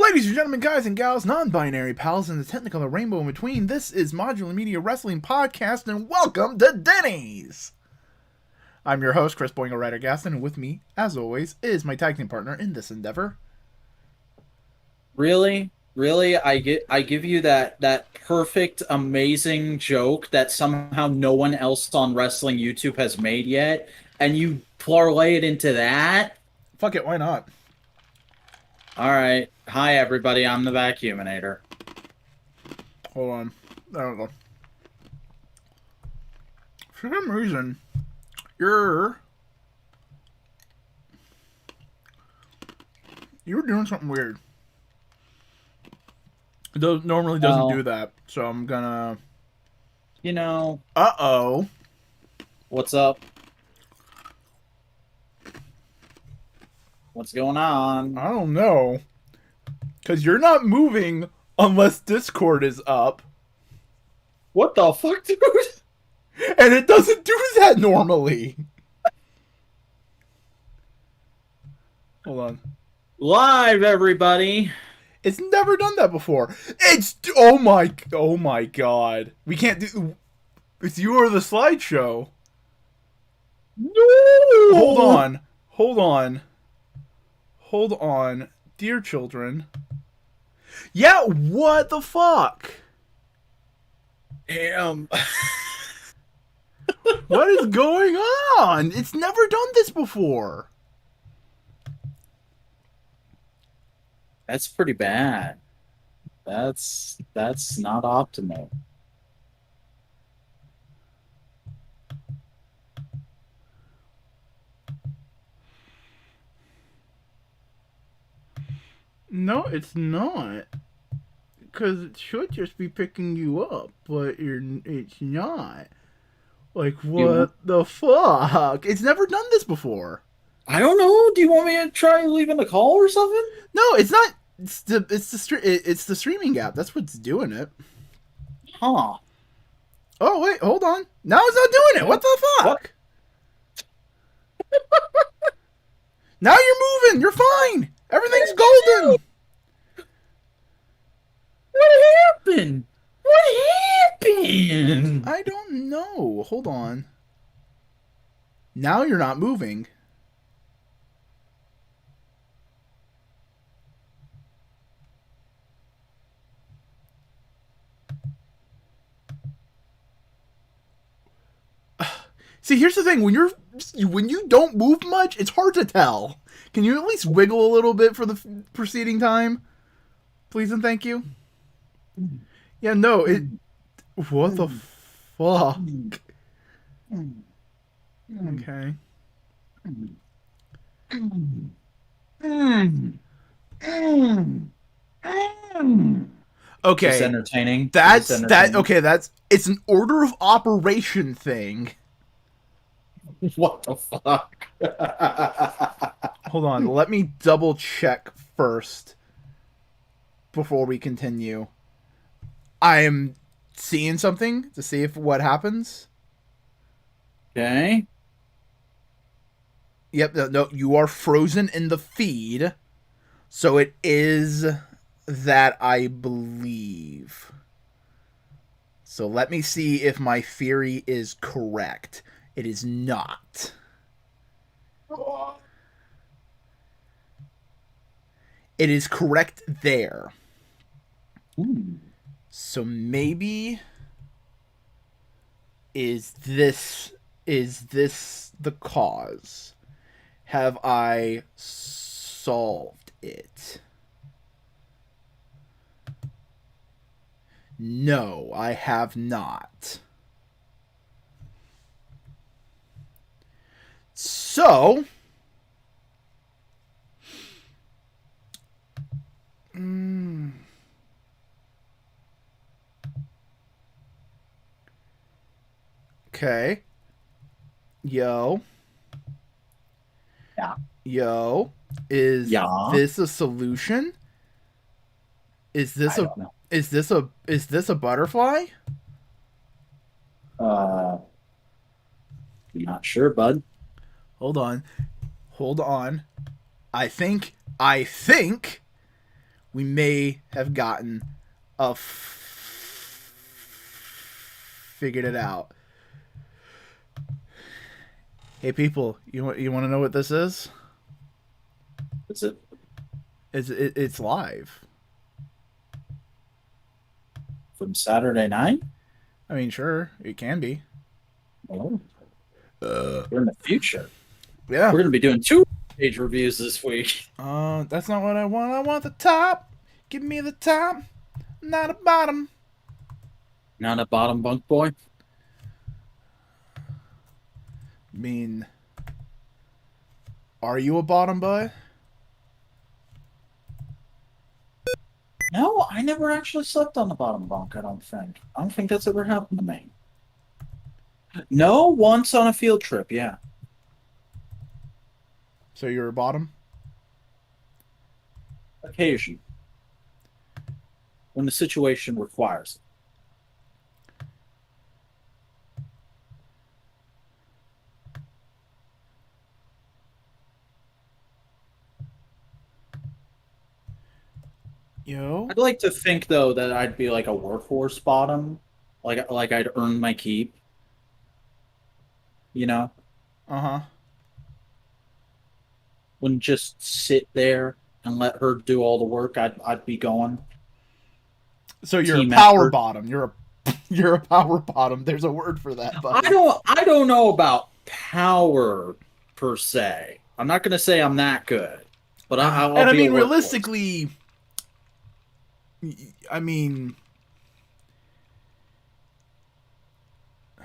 Ladies and gentlemen, guys and gals, non-binary pals, and the technicolor rainbow in between, this is Modular Media Wrestling Podcast, and welcome to Denny's! I'm your host, Chris Boingo Ryder Gaston, and with me, as always, is my tag team partner in this endeavor. Really? Really? I give you that perfect, amazing joke that somehow no one else on wrestling YouTube has made yet, and you parlay it into that? Fuck it, why not? Alright. Hi, everybody. I'm the Vacuuminator. Hold on. There we go. For some reason, you're doing something weird. It normally doesn't do that, so I'm gonna... You know... Uh-oh. What's up? What's going on? I don't know. Because you're not moving unless Discord is up. What the fuck, dude? And it doesn't do that normally. Hold on. Live, everybody. It's never done that before. It's... Oh my god. We can't do... It's you or the slideshow. No! Hold on. Dear children. Yeah, what the fuck? Damn. What is going on? It's never done this before. That's pretty bad. That's not optimal. No, it's not. Because it should just be picking you up, but it's not. Like, what the fuck? It's never done this before. I don't know. Do you want me to try leaving a call or something? No, it's not. It's the streaming app. That's what's doing it. Huh. Oh wait, hold on. Now it's not doing it. What the fuck? Now you're moving. You're fine. Everything's golden. What happened? What happened? I don't know. Hold on. Now you're not moving. See, here's the thing. When you don't move much, it's hard to tell. Can you at least wiggle a little bit for the preceding time? Please and thank you. Yeah, no, it... What the fuck? Okay. Okay. It's entertaining. It's an order of operation thing. What the fuck? Hold on, let me double check first before we continue. I am seeing something to see if what happens. Okay. Yep, no, you are frozen in the feed. So it is that, I believe. So let me see if my theory is correct. It is not. It is correct there. Ooh. So maybe is this the cause? Have I solved it? No, I have not. So, okay. Yo. Yeah. Yo, is this a solution? Is this a butterfly? Not sure, bud. Hold on. I think we may have gotten figured it out. Hey people, you want to know what this is? Is it? It's live. From Saturday night? I mean, sure, it can be. Oh. We're in the future. Yeah. We're going to be doing 2-page reviews this week. That's not what I want. I want the top. Give me the top, not a bottom. Not a bottom bunk boy? I mean, are you a bottom boy? No, I never actually slept on the bottom bunk, I don't think. I don't think that's ever happened to me. No, once on a field trip, yeah. So you're a bottom? Occasion. When the situation requires it. Yo. I'd like to think, though, that I'd be like a workhorse bottom. Like I'd earn my keep. You know? Uh-huh. Wouldn't just sit there and let her do all the work. I'd be going. So you're Team a power effort. bottom. You're a power bottom. There's a word for that, buddy. I don't know about power per se. I'm not gonna say I'm that good. But I'll And I be mean, a workhorse. realistically, I mean, you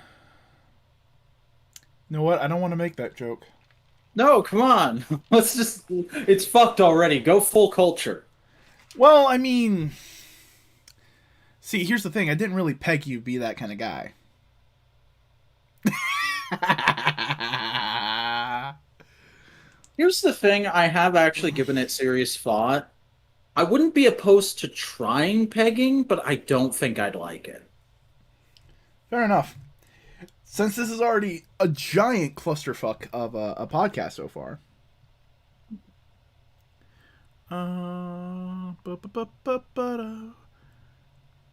know what? I don't want to make that joke. No, come on. Let's just it's fucked already. Go full culture. Well, I mean, see, here's the thing. I didn't really peg you to be that kind of guy. Here's the thing, I have actually given it serious thought. I wouldn't be opposed to trying pegging, but I don't think I'd like it. Fair enough. Since this is already a giant clusterfuck of a podcast so far.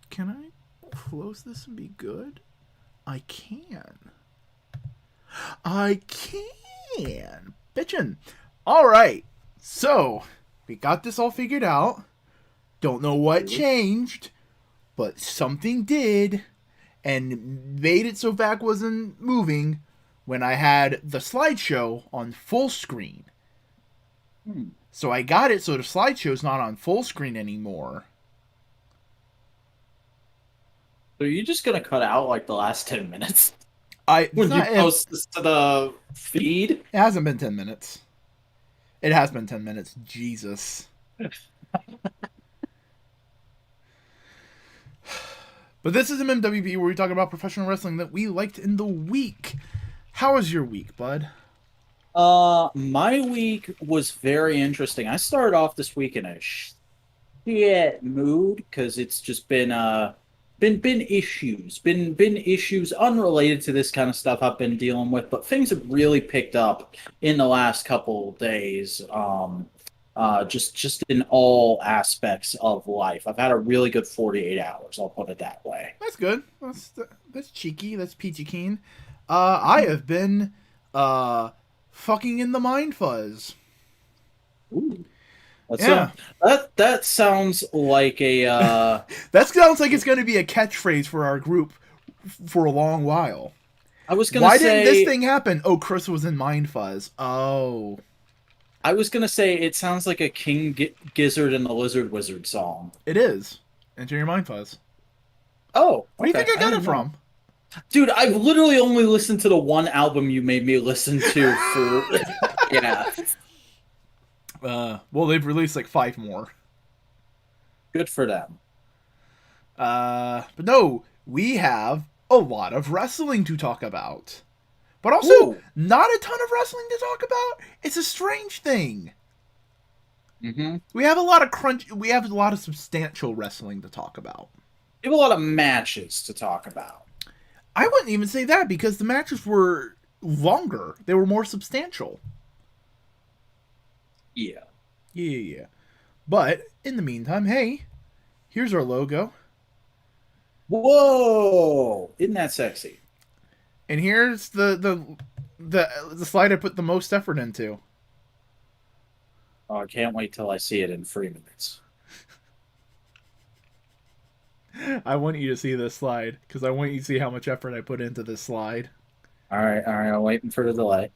Can I close this and be good? I can. I can. Bitchin'. Alright. So, we got this all figured out. Don't know what changed, but something did. And made it so back wasn't moving when I had the slideshow on full screen. So I got it so the slideshow's not on full screen anymore. So are you just gonna cut out like the last 10 minutes? When you post this to the feed? It hasn't been 10 minutes. It has been 10 minutes. Jesus. But this is MMWP where we talk about professional wrestling that we liked in the week. How was your week, bud? My week was very interesting. I started off this week in a shit mood because it's just been issues unrelated to this kind of stuff I've been dealing with, but things have really picked up in the last couple days. Just in all aspects of life. I've had a really good 48 hours. I'll put it that way. That's good. That's cheeky. That's peachy keen. I have been fucking in the mind fuzz. Ooh. Yeah. That sounds like a that sounds like it's going to be a catchphrase for our group for a long while. I was going to say, why didn't this thing happen? Oh, Chris was in mind fuzz. Oh. I was going to say it sounds like a King Gizzard and the Lizard Wizard song. It is. Enter your mind fuzz. Oh, where do you think I got it from? Dude, I've literally only listened to the one album you made me listen to for yeah. Well, they've released like 5 more. Good for them. But no, we have a lot of wrestling to talk about. But also, not a ton of wrestling to talk about. It's a strange thing. Mm-hmm. We have a lot of substantial wrestling to talk about. We have a lot of matches to talk about. I wouldn't even say that because the matches were longer. They were more substantial. Yeah. Yeah. But in the meantime, hey, here's our logo, Whoa! Isn't that sexy? and here's the slide I put the most effort into. Oh, I can't wait till I see it in 3 minutes. I want you to see this slide because I want you to see how much effort I put into this slide. All right, I'm waiting for the delay.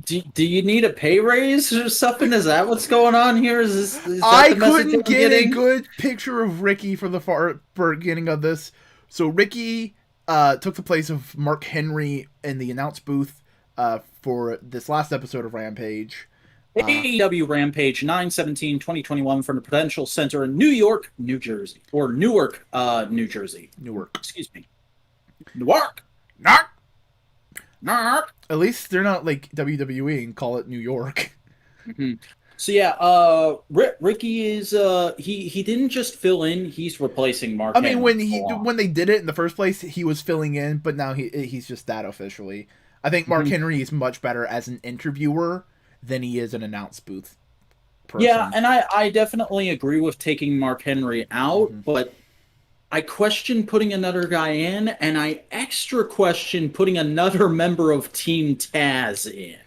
Dude, do you need a pay raise or something? Is that what's going on here? Is that I the message couldn't I'm get a getting? good picture of Ricky for the far beginning of this, so Ricky took the place of Mark Henry in the announce booth for this last episode of Rampage. AEW Rampage 9/17/2021 from the Prudential Center in New York, New Jersey. Or Newark, New Jersey. Newark. Excuse me. Newark. Not. Newark. At least they're not like WWE and call it New York. Mm-hmm. So yeah, Ricky is he didn't just fill in, he's replacing Mark I mean, Henry full on. when they did it in the first place, he was filling in, but now he's just that officially. I think Mark Mhm. Henry is much better as an interviewer than he is an announce booth Yeah, person. and I definitely agree with taking Mark Henry out, Mm-hmm. but I question putting another guy in, and I extra question putting another member of Team Taz in.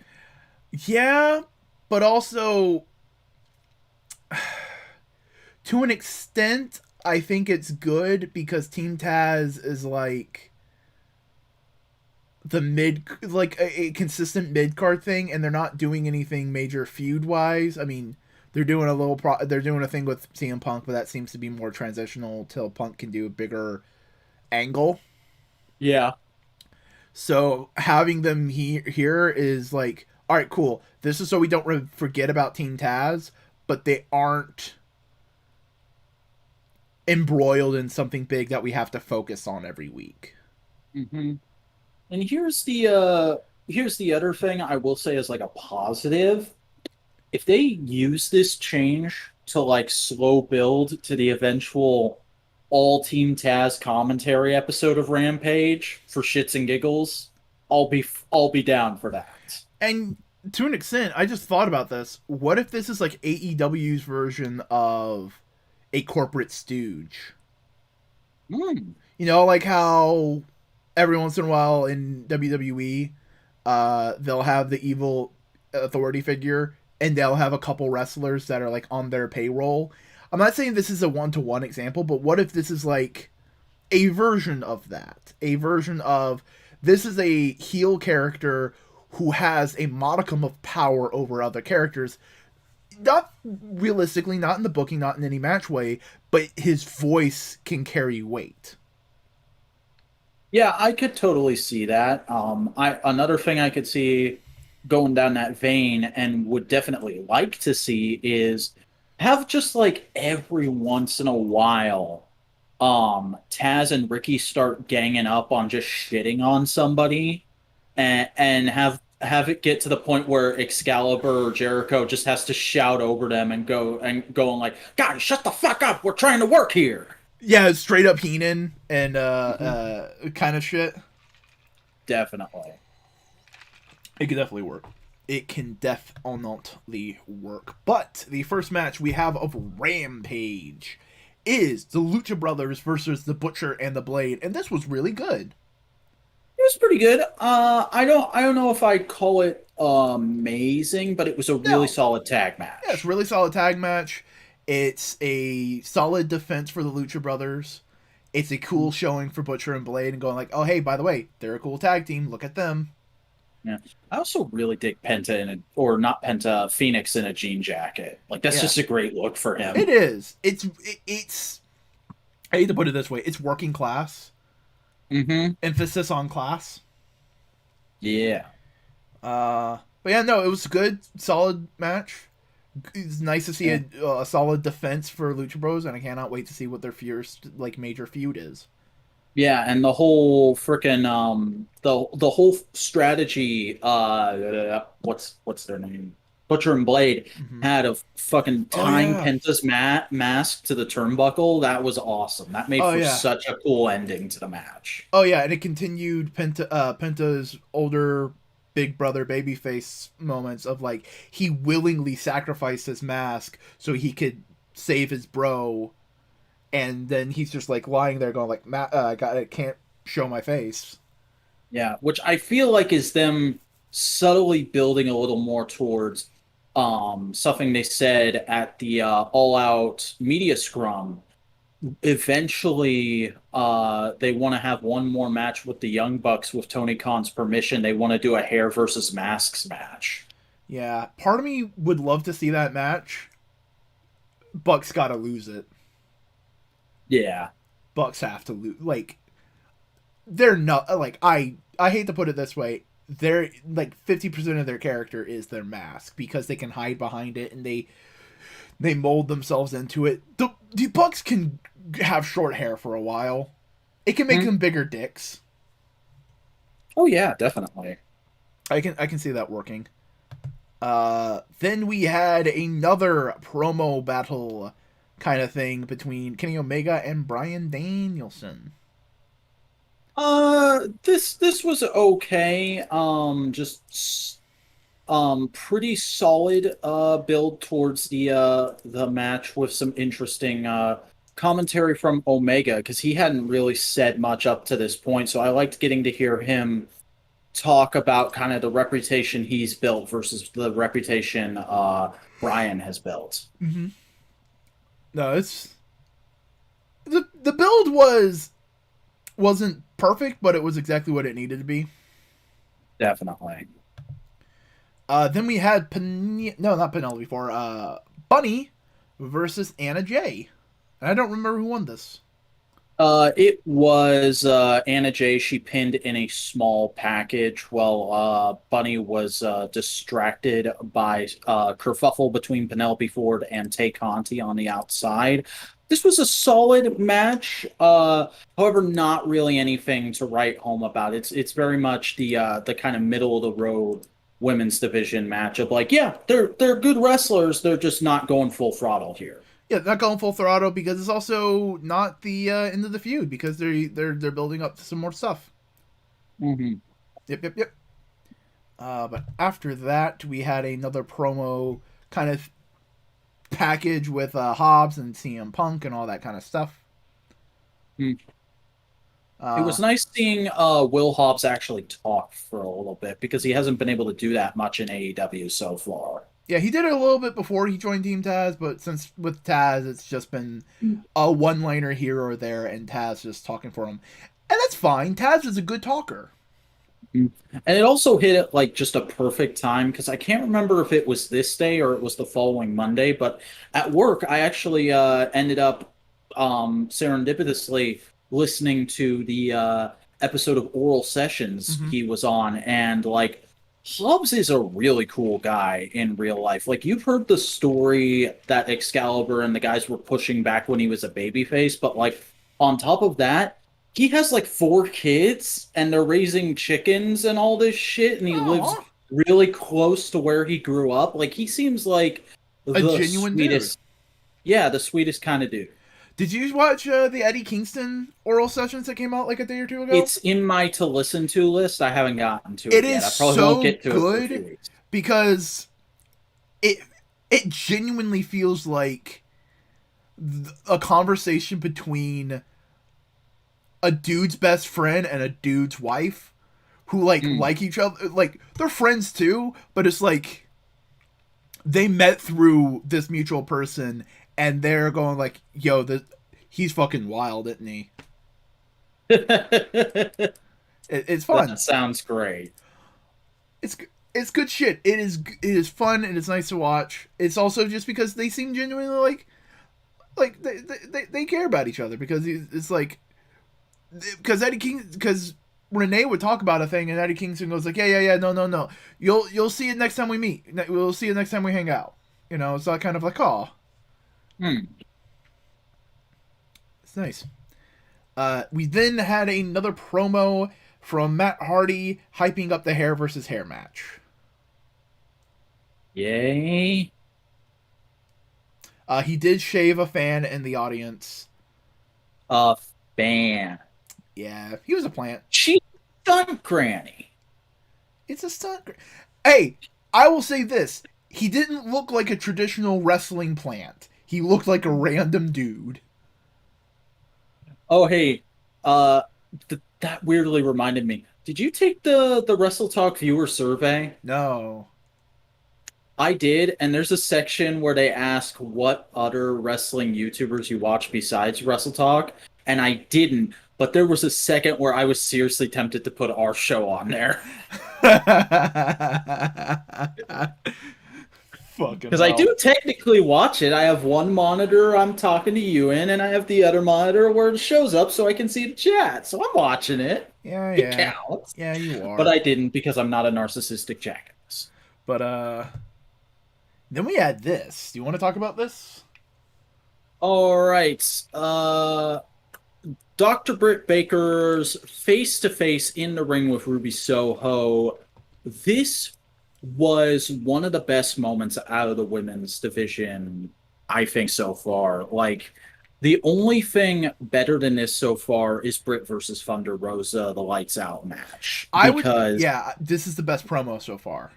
Yeah, but also to an extent, I think it's good because Team Taz is like the mid, like a consistent mid card thing, and they're not doing anything major feud wise. I mean, they're doing they're doing a thing with CM Punk, but that seems to be more transitional till Punk can do a bigger angle. Yeah. So having them here is like, all right, cool. This is so we don't forget about Team Taz, but they aren't embroiled in something big that we have to focus on every week. Hmm. And here's the other thing I will say is like a positive. If they use this change to like slow build to the eventual all Team Taz commentary episode of Rampage for shits and giggles, I'll be down for that. And to an extent, I just thought about this. What if this is like AEW's version of a corporate stooge? Hmm. You know, like how every once in a while in WWE, they'll have the evil authority figure, and they'll have a couple wrestlers that are like on their payroll. I'm not saying this is a one-to-one example, but what if this is like a version of that? A version of this is a heel character who has a modicum of power over other characters. Not realistically, not in the booking, not in any match way, but his voice can carry weight. Yeah, I could totally see that. I another thing I could see going down that vein and would definitely like to see is have just like every once in a while, Taz and Ricky start ganging up on just shitting on somebody, and have it get to the point where Excalibur or Jericho just has to shout over them and go and like, God, shut the fuck up! We're trying to work here. Yeah, straight up Heenan and Mhm. kind of shit. Definitely. It could definitely work. It can definitely work. But the first match we have of Rampage is the Lucha Brothers versus the Butcher and the Blade, and this was really good. It was pretty good. I don't know if I'd call it amazing, but it was a really No, solid tag yeah, it's a match. really solid tag match. It's a solid defense for the Lucha Brothers. It's a cool showing for Butcher and Blade, and going like, oh hey, by the way, they're a cool tag team. Look at them. Yeah. I also really dig Penta in a, or not Penta, Phoenix in a jean jacket. Like that's Yeah, just a great look for it him. is. It's. I hate to put it this way. It's working class. Hmm. Emphasis on class. Yeah. But yeah, no, it was a good, solid match. It's nice to see Yeah. a solid defense for Lucha Bros, and I cannot wait to see what their first like major feud is. Yeah, and the whole freaking the whole strategy what's their name? Butcher and Blade Mm-hmm. had of fucking Oh tying yeah. Penta's mask to the turnbuckle. That was awesome. That made Oh for yeah. such a cool ending to the match. Oh yeah, and it continued Penta's older big brother babyface moments of like he willingly sacrificed his mask so he could save his bro, and then he's just like lying there going like, I can't show my face. Yeah, which I feel like is them subtly building a little more towards something they said at the All Out media scrum. Eventually, they want to have one more match with the Young Bucks with Tony Khan's permission. They want to do a hair versus masks match. Yeah, part of me would love to see that match. Bucks gotta lose it. Yeah. Bucks have to lose. Like they're not like I hate to put it this way. They're like 50% of their character is their mask because they can hide behind it and they mold themselves into it. The Bucks can have short hair for a while. It can make Hmm. them bigger dicks. Oh yeah, definitely. I can see that working. Then we had another promo battle kind of thing between Kenny Omega and Bryan Danielson. This was okay. Just pretty solid build towards the match with some interesting commentary from Omega because he hadn't really said much up to this point. So I liked getting to hear him talk about kind of the reputation he's built versus the reputation Bryan has built. Mm-hmm. No, it's the build wasn't perfect, but it was exactly what it needed to be. Definitely. Then we had no, not Penelope before. Bunny versus Anna Jay. And I don't remember who won this. It was Anna Jay. She pinned in a small package while Bunny was distracted by kerfuffle between Penelope Ford and Tay Conti on the outside. This was a solid match. However, not really anything to write home about. It's very much the kind of middle of the road women's division matchup. Like, yeah, they're good wrestlers. They're just not going full throttle here. Yeah, not going full throttle because it's also not the end of the feud because they're building up to some more stuff. Hmm. Yep. But after that, we had another promo kind of package with Hobbs and CM Punk and all that kind of stuff. It was Uh, nice seeing Will Hobbs actually talk for a little bit because he hasn't been able to do that much in AEW so far. yeah, he did it a little bit before he joined Team Taz, but since with Taz, it's just been a one-liner here or there, and Taz just talking for him, and that's fine. Taz is a good talker. And it also hit at like just a perfect time because I can't remember if it was this day or it was the following Monday, but at work I actually ended up serendipitously listening to the episode of Oral Sessions Mm-hmm. he was on, and like Hobbs is a really cool guy in real life. Like you've heard the story that Excalibur and the guys were pushing back when he was a babyface, but like on top of that he has like four kids and they're raising chickens and all this shit and he lives Aw, really close to where he grew up. Like he seems like a the genuine dude. sweetest, yeah, the sweetest kind of dude. Did you watch the Eddie Kingston oral sessions that came out like a day or two ago? It's in my to listen to list. I haven't gotten to It it is yet. I probably won't so get to it for a few good weeks. because it it genuinely feels like a conversation between a dude's best friend and a dude's wife who Mm. like each other, like they're friends too, but it's like they met through this mutual person and they're going like, yo, he's fucking wild, isn't he? That It's fun. sounds great. it's it's good shit. It is fun and it's nice to watch. It's also just because they seem genuinely like they care about each other because it's like because Eddie King because Renee would talk about a thing and Eddie Kingston goes like, yeah, no, you'll see it next time we meet. We'll see it next time we hang out. It's not kind of like, oh, Hmm. it's nice. We then had another promo from Matt Hardy hyping up the hair versus hair match. Yay. He did shave a fan in the audience. A fan. Yeah, he was a plant. She stunt granny. It's a stunt. Hey, I will say this. He didn't look like a traditional wrestling plant. He looked like a random dude. Oh, hey, uh, that weirdly reminded me. Did you take the Wrestle Talk viewer survey? No. I did, and there's a section where they ask what other wrestling YouTubers you watch besides Wrestle Talk, and I didn't, but there was a second where I was seriously tempted to put our show on there. Fucking Because I hell. do technically watch it. I have one monitor I'm talking to you in, and I have the other monitor where it shows up so I can see the chat. So I'm watching it. Yeah, It yeah. counts. Yeah, you But are. I didn't because I'm not a narcissistic jackass. But then we had this. Do you want to talk about this? All right. Dr. Britt Baker's face to face in the ring with Ruby Soho. This was one of the best moments out of the women's division, I think, so far. Like, the only thing better than this so far is Britt versus Thunder Rosa, the lights out match. I would. Because Yeah, this is the best promo so far.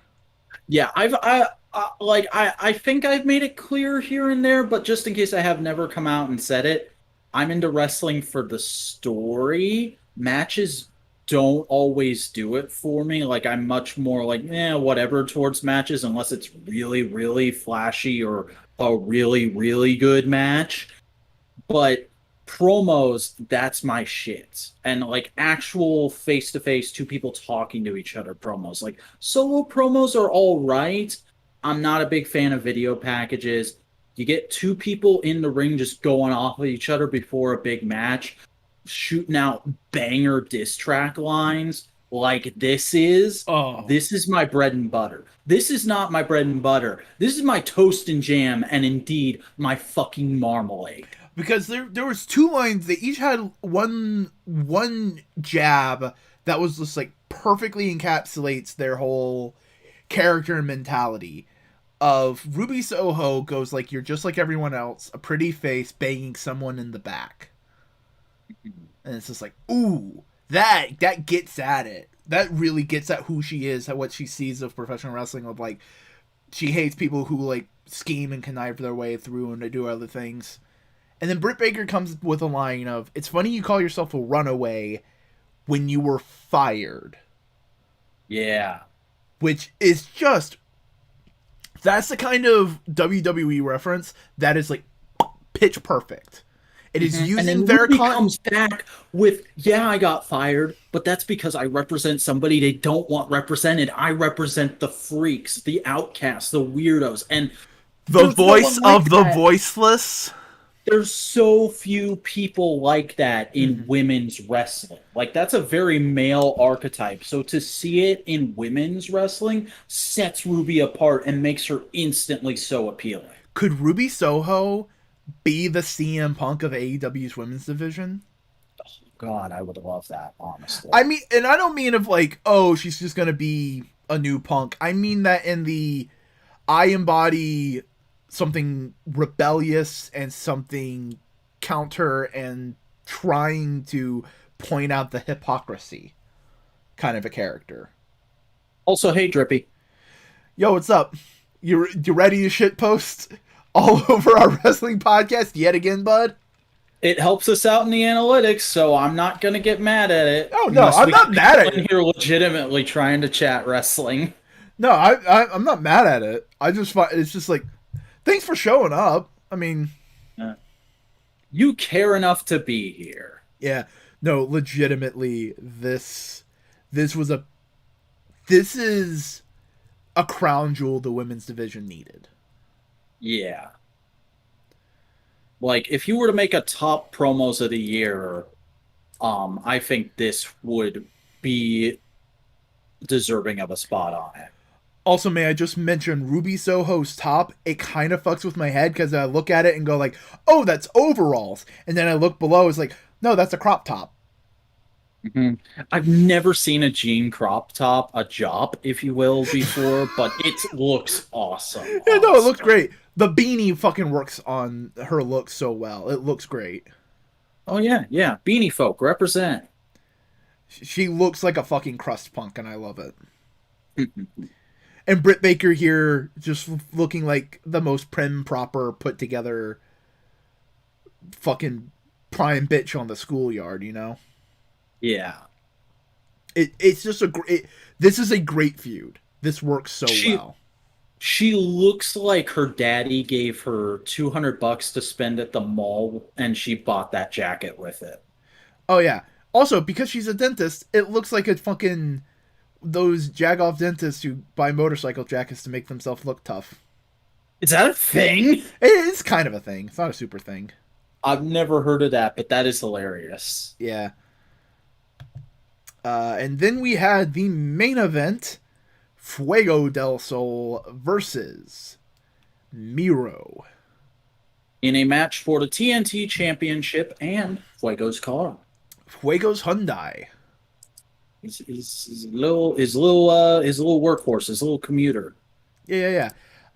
yeah, I think I've made it clear here and there, but just in case I have never come out and said it, I'm into wrestling for the story. Matches don't always do it for me. Like I'm much more like, whatever towards matches unless it's really, really flashy or a really, really good match. But promos, that's my shit. And like actual face to face, two people talking to each other promos. Like solo promos are all right. I'm not a big fan of video packages. You get two people in the ring just going off of each other before a big match, shooting out banger diss track lines like this is. Oh, This is my bread and butter. This is not my bread and butter. This is my toast and jam, and indeed my fucking marmalade. because there was two lines. They each had one jab that was just like perfectly encapsulates their whole character and mentality. Of Ruby Soho goes like, "You're just like everyone else, a pretty face banging someone in the back," and it's just like, ooh, that gets at it. That really gets at who she is, at what she sees of professional wrestling. Of like, she hates people who like scheme and connive their way through and to do other things. And then Britt Baker comes with a line of, "It's funny you call yourself a runaway when you were fired," Yeah. which is just, that's the kind of WWE reference that is like pitch perfect. It is And using then their Ruby comes back with, yeah, I got fired, but that's because I represent somebody they don't want represented. I represent the freaks, the outcasts, the weirdos. And the there's no voice one like of the that. voiceless. There's so few people like that in Mhm. women's wrestling. Like, that's a very male archetype. So to see it in women's wrestling sets Ruby apart and makes her instantly so appealing. Could Ruby Soho be the CM Punk of AEW's women's division? God, I would love that, honestly. I mean, and I don't mean of like, oh, she's just gonna be a new Punk. I mean that in the, I embody something rebellious and something counter and trying to point out the hypocrisy kind of a character. Also, hey, Drippy. Yo, what's up? You ready to shit post all over our wrestling podcast yet again, bud? It helps us out in the analytics, so I'm not gonna get mad at it. Oh no, Unless I'm we not get mad at people in it. here legitimately trying to chat wrestling. No, I'm not mad at it. I just find it's just like, thanks for showing up. I mean, Uh, you care enough to be here. yeah, no, legitimately, this was a this is a crown jewel the women's division needed. Yeah. Like, if you were to make a top promos of the year, I think this would be deserving of a spot on it. Also, may I just mention Ruby Soho's top? It kind of fucks with my head because I look at it and go like, "Oh, that's overalls," and then I look below, it's like, "No, that's a crop top." Mhm. I've never seen a jean crop top, a jop, if you will, before, but it looks awesome, Yeah, no, it looks honestly. great. The beanie fucking works on her look so well. It looks great. Oh yeah, yeah. Beanie folk represent. She looks like a fucking crust punk, and I love it. And Britt Baker here just looking like the most prim, proper, put together fucking prime bitch on the schoolyard, you know? Yeah. It's just this is a great feud. This works so She well. she looks like her daddy gave her $200 to spend at the mall and she bought that jacket with it. Oh yeah. Also, because she's a dentist, it looks like a fucking those jagoff dentists who buy motorcycle jackets to make themselves look tough. Is that a thing? It's kind of a thing. It's not a super thing. I've never heard of that, but that is hilarious. Yeah. And then we had the main event: Fuego del Sol versus Miro. In a match for the TNT Championship and Fuego's car. Fuego's Hyundai. His little workhorse, his little commuter. Yeah, yeah,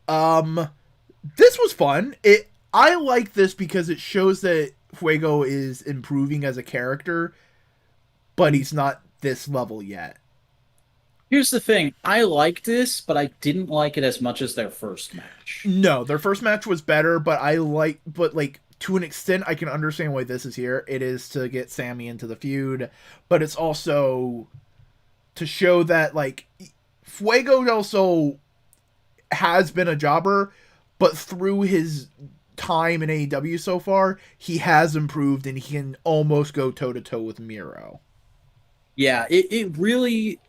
yeah. This was fun. I like this because it shows that Fuego is improving as a character, but he's not this level yet. Here's the thing, I like this, but I didn't like it as much as their first match. No, their first match was better, but like to an extent, I can understand why this is here. It is to get Sammy into the feud, but it's also to show that like Fuego del Sol has been a jobber, but through his time in AEW so far, he has improved and he can almost go toe to toe with Miro. Yeah, it really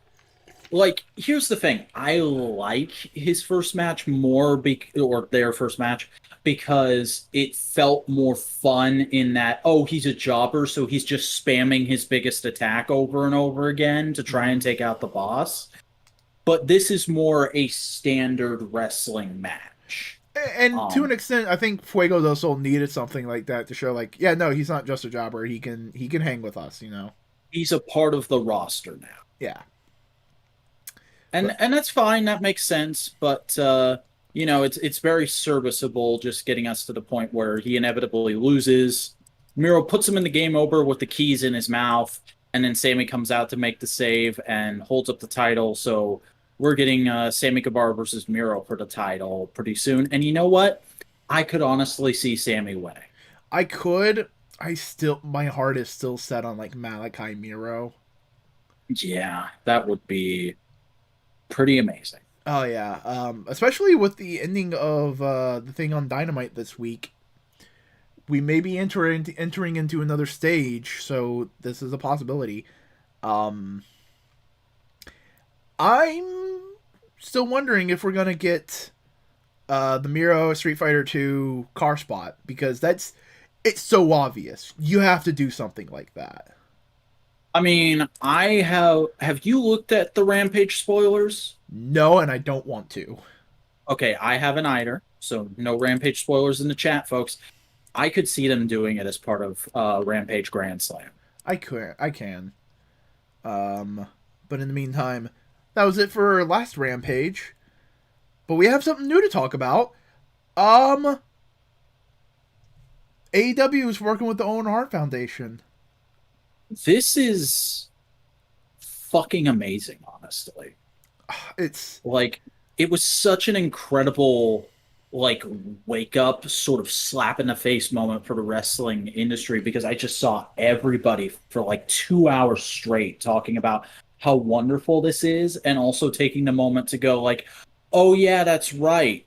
like here's the thing. I like his first match more or their first match because it felt more fun in that oh, he's a jobber, so he's just spamming his biggest attack over and over again to try and take out the boss. But this is more a standard wrestling match. And to an Um, extent, I think Fuego del Sol needed something like that to show, like, yeah, no, he's not just a jobber. He can hang with us, you know. he's a part of the roster now. Yeah, And but that's fine, that makes sense, but it's very serviceable just getting us to the point where he inevitably loses. Miro puts him in the game over with the keys in his mouth, and then Sammy comes out to make the save and holds up the title. So we're getting Sammy Guevara versus Miro for the title pretty soon. And you know what? I could honestly see Sammy winning. I could. I still, my heart is still set on like Malachi Miro. Yeah, that would be pretty amazing. Oh yeah, especially with the ending of the thing on Dynamite this week, we may be entering into another stage. So this is a possibility. Um, I'm still wondering if we're gonna get the Miro Street Fighter 2 car spot because it's so obvious. You have to do something like that. I mean, have you looked at the Rampage spoilers? No, and I don't want to. Okay, I haven't either, so no Rampage spoilers in the chat, folks. I could see them doing it as part of Rampage Grand Slam. I can. Um, but in the meantime, that was it for last Rampage. But we have something new to talk about. Um, AEW is working with the Owen Hart Foundation. This is fucking amazing, honestly. It's Like, it was such an incredible, like, wake up, sort of slap in the face moment for the wrestling industry because I just saw everybody for like 2 hours straight talking about how wonderful this is and also taking the moment to go, like, oh, yeah, that's right.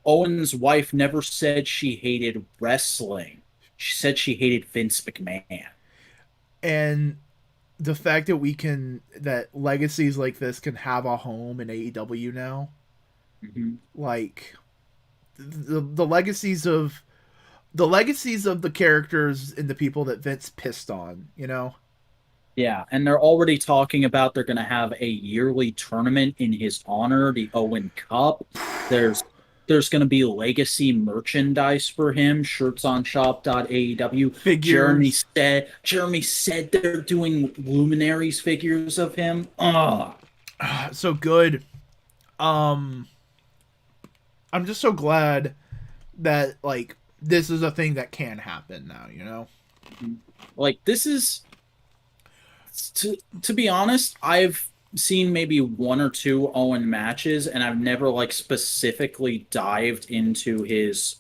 Owen's wife never said she hated wrestling. She said she hated Vince McMahon. and the fact that that legacies like this can have a home in AEW now, Mhm. like the legacies of the characters and the people that Vince pissed on, you know. Yeah, and they're already talking about they're going to have a yearly tournament in his honor, the Owen Cup. There's There's going to be legacy merchandise for him, shirts on shop.aew. Figures. Jeremy said they're doing luminaries figures of him. Oh, So good. Um, I'm just so glad that like this is a thing that can happen now. You know. like this is to be honest, I've seen maybe one or two Owen matches, and I've never like specifically dived into his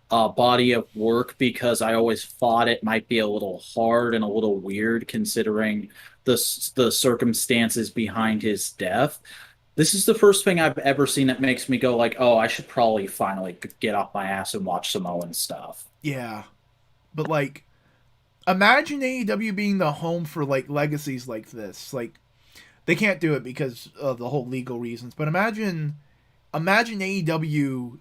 body of work because I always thought it might be a little hard and a little weird considering the circumstances behind his death. This is the first thing I've ever seen that makes me go like, "Oh, I should probably finally get off my ass and watch some Owen stuff." Yeah, but like, imagine AEW being the home for like legacies like this. Like, they can't do it because of the whole legal reasons. But imagine AEW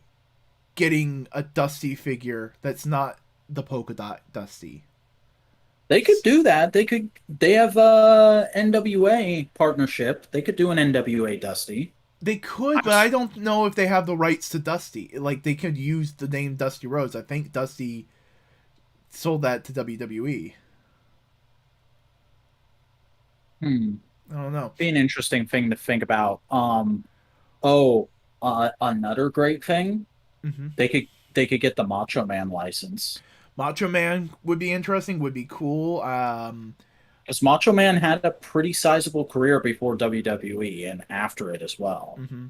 getting a Dusty figure that's not the polka dot Dusty. They could do that. They have NWA partnership. They could do an NWA Dusty. They could, I'm but I don't know if they have the rights to Dusty. Like they could use the name Dusty Rhodes. I think Dusty sold that to WWE. hmm, I don't know. be an interesting thing to think about. Another great thing. Mm-hmm. They could get the Macho Man license Macho Man would be interesting. Would be cool. because Macho Man had a pretty sizable career before WWE and after it as well. Mm-hmm.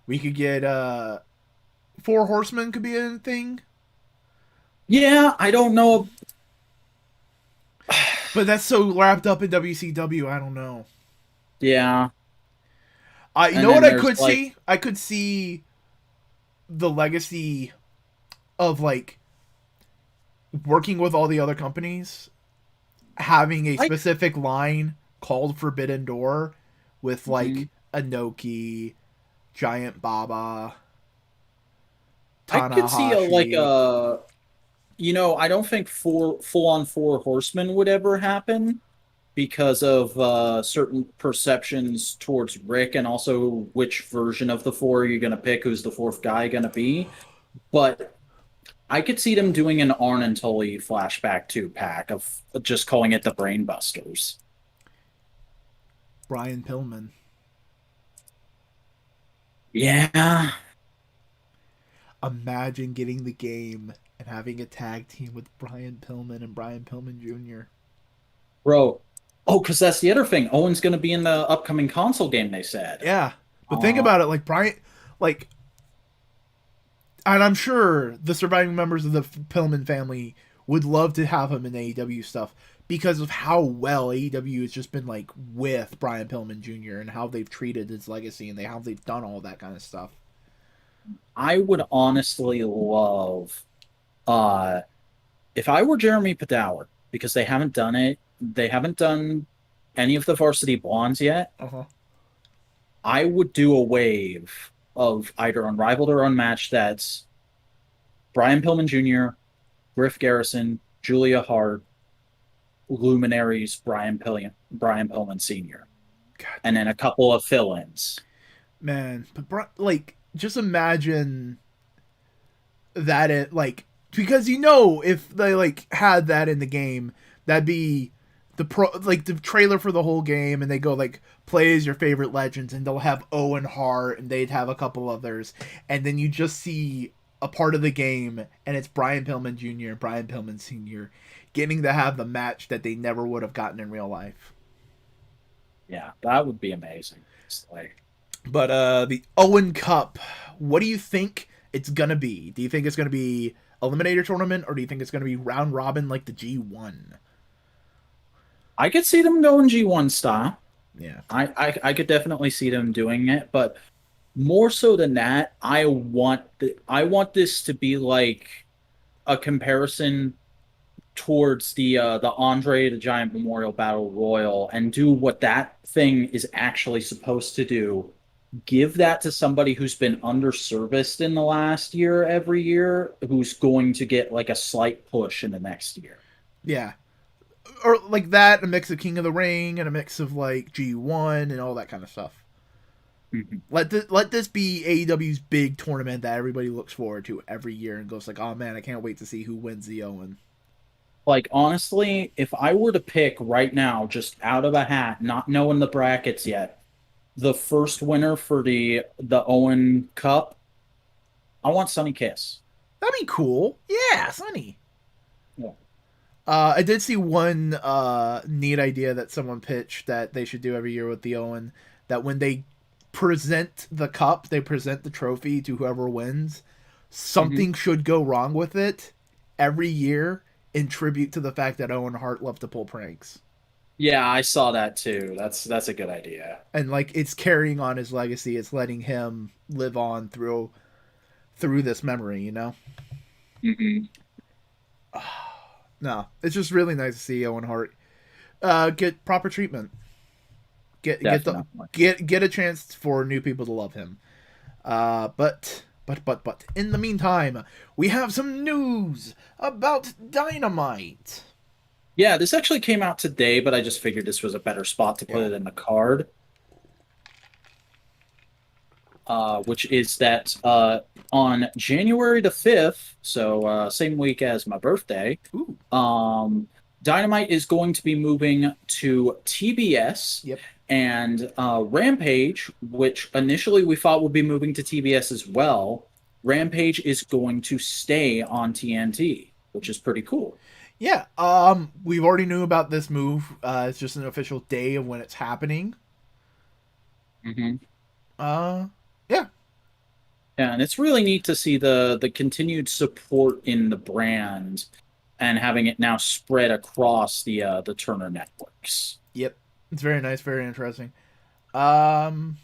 We could get Four Horsemen could be a thing, Yeah, I don't know. but that's so wrapped up in WCW. I don't know. Yeah, You and know what then I there's could like see? I could see the legacy of like working with all the other companies, having a I specific line called Forbidden Door with like mhm. Inoki, Giant Baba, I could see Tanahashi. I don't think full on four horsemen would ever happen because of certain perceptions towards Rick and also which version of the four you're going to pick, who's the fourth guy going to be. But I could see them doing an Arn and Tully flashback two pack of just calling it the Brainbusters. Brian Pillman. Yeah, Imagine getting the game and having a tag team with Brian Pillman and Brian Pillman Jr. bro. Oh, because that's the other thing. Owen's going to be in the upcoming console game, they said. Yeah, but think Uh, about it, like Brian, like, and I'm sure the surviving members of the Pillman family would love to have him in AEW stuff because of how well AEW has just been like with Brian Pillman Jr. and how they've treated his legacy and how they've done all that kind of stuff. I would honestly love uh, if I were Jeremy Padawer, because they haven't done it, they haven't done any of the Varsity Blondes yet. Uh huh. I would do a wave of either Unrivaled or Unmatched that's Brian Pillman Jr., Griff Garrison, Julia Hart, Luminaries, Brian Pillman Sr., God, and then a couple of fill-ins. man, but like, just imagine that it like because if they like had that in the game, that'd be the trailer for the whole game, and they go like play as your favorite legends, and they'll have Owen Hart, and they'd have a couple others, and then you just see a part of the game, and it's Brian Pillman Jr. and Brian Pillman Sr. getting to have the match that they never would have gotten in real life. Yeah, that would be amazing. It's like, But the Owen Cup, what do you think it's gonna be? Do you think it's gonna be eliminator tournament, or do you think it's gonna be round robin like the G1? I could see them going G1 style. Yeah. I could definitely see them doing it, but more so than that, I want this to be like a comparison towards the Andre the Giant Memorial Battle Royal and do what that thing is actually supposed to do. Give that to somebody who's been underserviced in the last year every year, who's going to get like a slight push in the next year. Yeah. Or like that, a mix of King of the Ring and a mix of like G1 and all that kind of stuff. Mhm. Let this be AEW's big tournament that everybody looks forward to every year and goes like, oh man, I can't wait to see who wins the Owen. Like honestly, if I were to pick right now, just out of a hat, not knowing the brackets yet, the first winner for the Owen Cup, I want Sunny Kiss. That'd be cool. Yeah, Sunny. Yeah. I did see one neat idea that someone pitched that they should do every year with the Owen. That when they present the cup, they present the trophy to whoever wins. Hmm. Something should go wrong with it every year in tribute to the fact that Owen Hart loved to pull pranks. Yeah, I saw that too. That's a good idea. And like it's carrying on his legacy, it's letting him live on through this memory, you know? Hmm. No, it's just really nice to see Owen Hart get proper treatment. Definitely. Get a chance for new people to love him. But in the meantime, we have some news about Dynamite. Yeah, this actually came out today, but I just figured this was a better spot to put Yeah. it in the card. Which is that on January the 5th, so same week as my birthday, Ooh. um, Dynamite is going to be moving to TBS, Yep. and Rampage, which initially we thought would be moving to TBS as well, Rampage is going to stay on TNT, which is pretty cool. Yeah. We've already knew about this move. It's just an official day of when it's happening. Hmm. Uh. Yeah. Yeah, and it's really neat to see the continued support in the brand and having it now spread across the Turner networks. Yep. It's very nice. Very interesting. Um.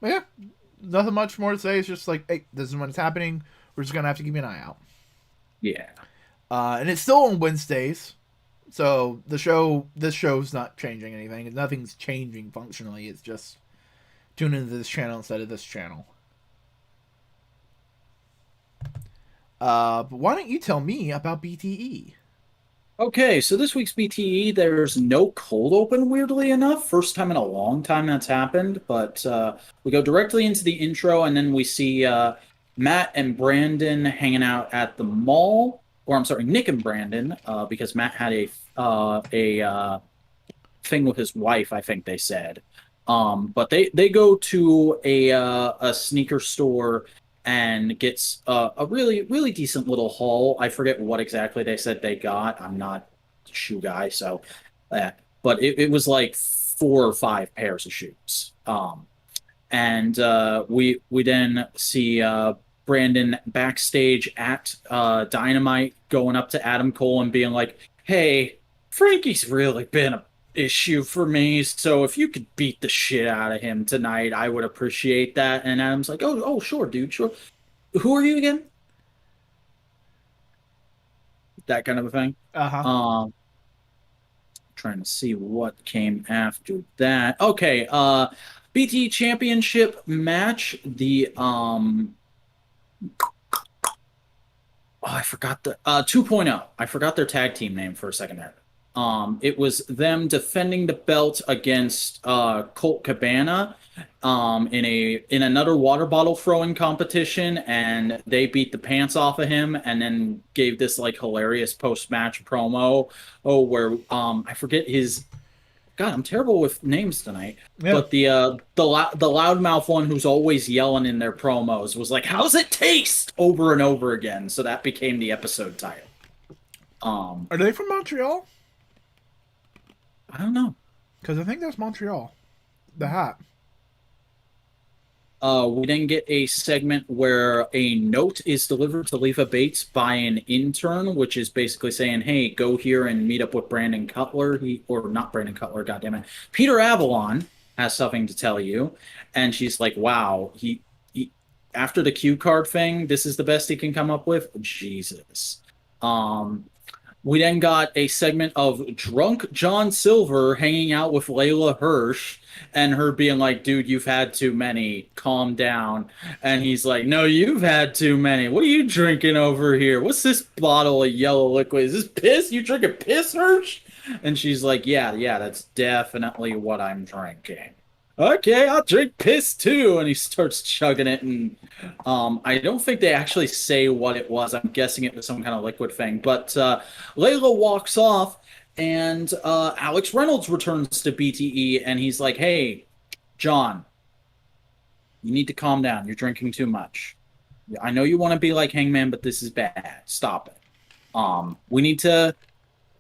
Yeah. Nothing much more to say. It's just like, hey, this is when it's happening. We're just gonna have to keep an eye out. Yeah. And it's still on Wednesdays, so this show's not changing anything. Nothing's changing functionally. It's just tune into this channel instead of this channel. But why don't you tell me about BTE? Okay, so this week's BTE, there's no cold open, weirdly enough. First time in a long time that's happened, but we go directly into the intro, and then we see Matt and Brandon hanging out at the mall. Or I'm sorry, Nick and Brandon, because Matt had a thing with his wife, I think they said. But they go to a sneaker store and gets a really decent little haul. I forget what exactly they said they got. I'm not a shoe guy, so uh, but it was like 4 or 5 pairs of shoes. And we then see Brandon backstage at Dynamite going up to Adam Cole and being like, "Hey, Frankie's really been a issue for me. So if you could beat the shit out of him tonight, I would appreciate that." And Adam's like, "Oh, sure, dude, sure. Who are you again?" That kind of a thing. Uh huh. Um, Trying to see what came after that. Okay, BT Championship match. I forgot the 2.0. I forgot their tag team name for a second there. It was them defending the belt against Colt Cabana in another water bottle throwing competition, and they beat the pants off of him, and then gave this like hilarious post match promo. Oh, where I forget his God, I'm terrible with names tonight. Yeah. But the loudmouth one who's always yelling in their promos was like, "How's it taste?" over and over again. So that became the episode title. Um, Are they from Montreal? I don't know. Because I think that's Montreal. The hat. We then get a segment where a note is delivered to Leva Bates by an intern, which is basically saying, "Hey, go here and meet up with Brandon Cutler." Or not Brandon Cutler, goddammit. Peter Avalon has something to tell you, and she's like, "Wow, he after the cue card thing, this is the best he can come up with." Jesus. Um, we then got a segment of drunk John Silver hanging out with Layla Hirsch and her being like, "Dude, you've had too many. Calm down." And he's like, "No, you've had too many. What are you drinking over here? What's this bottle of yellow liquid? Is this piss? You drinking piss, Hirsch?" And she's like, "Yeah, that's definitely what I'm drinking." Okay, I'll drink piss too. And he starts chugging it. And I don't think they actually say what it was. I'm guessing it was some kind of liquid thing. But Layla walks off, and Alex Reynolds returns to BTE, and he's like, "Hey, John, you need to calm down. You're drinking too much. I know you want to be like Hangman, but this is bad. Stop it. We need to.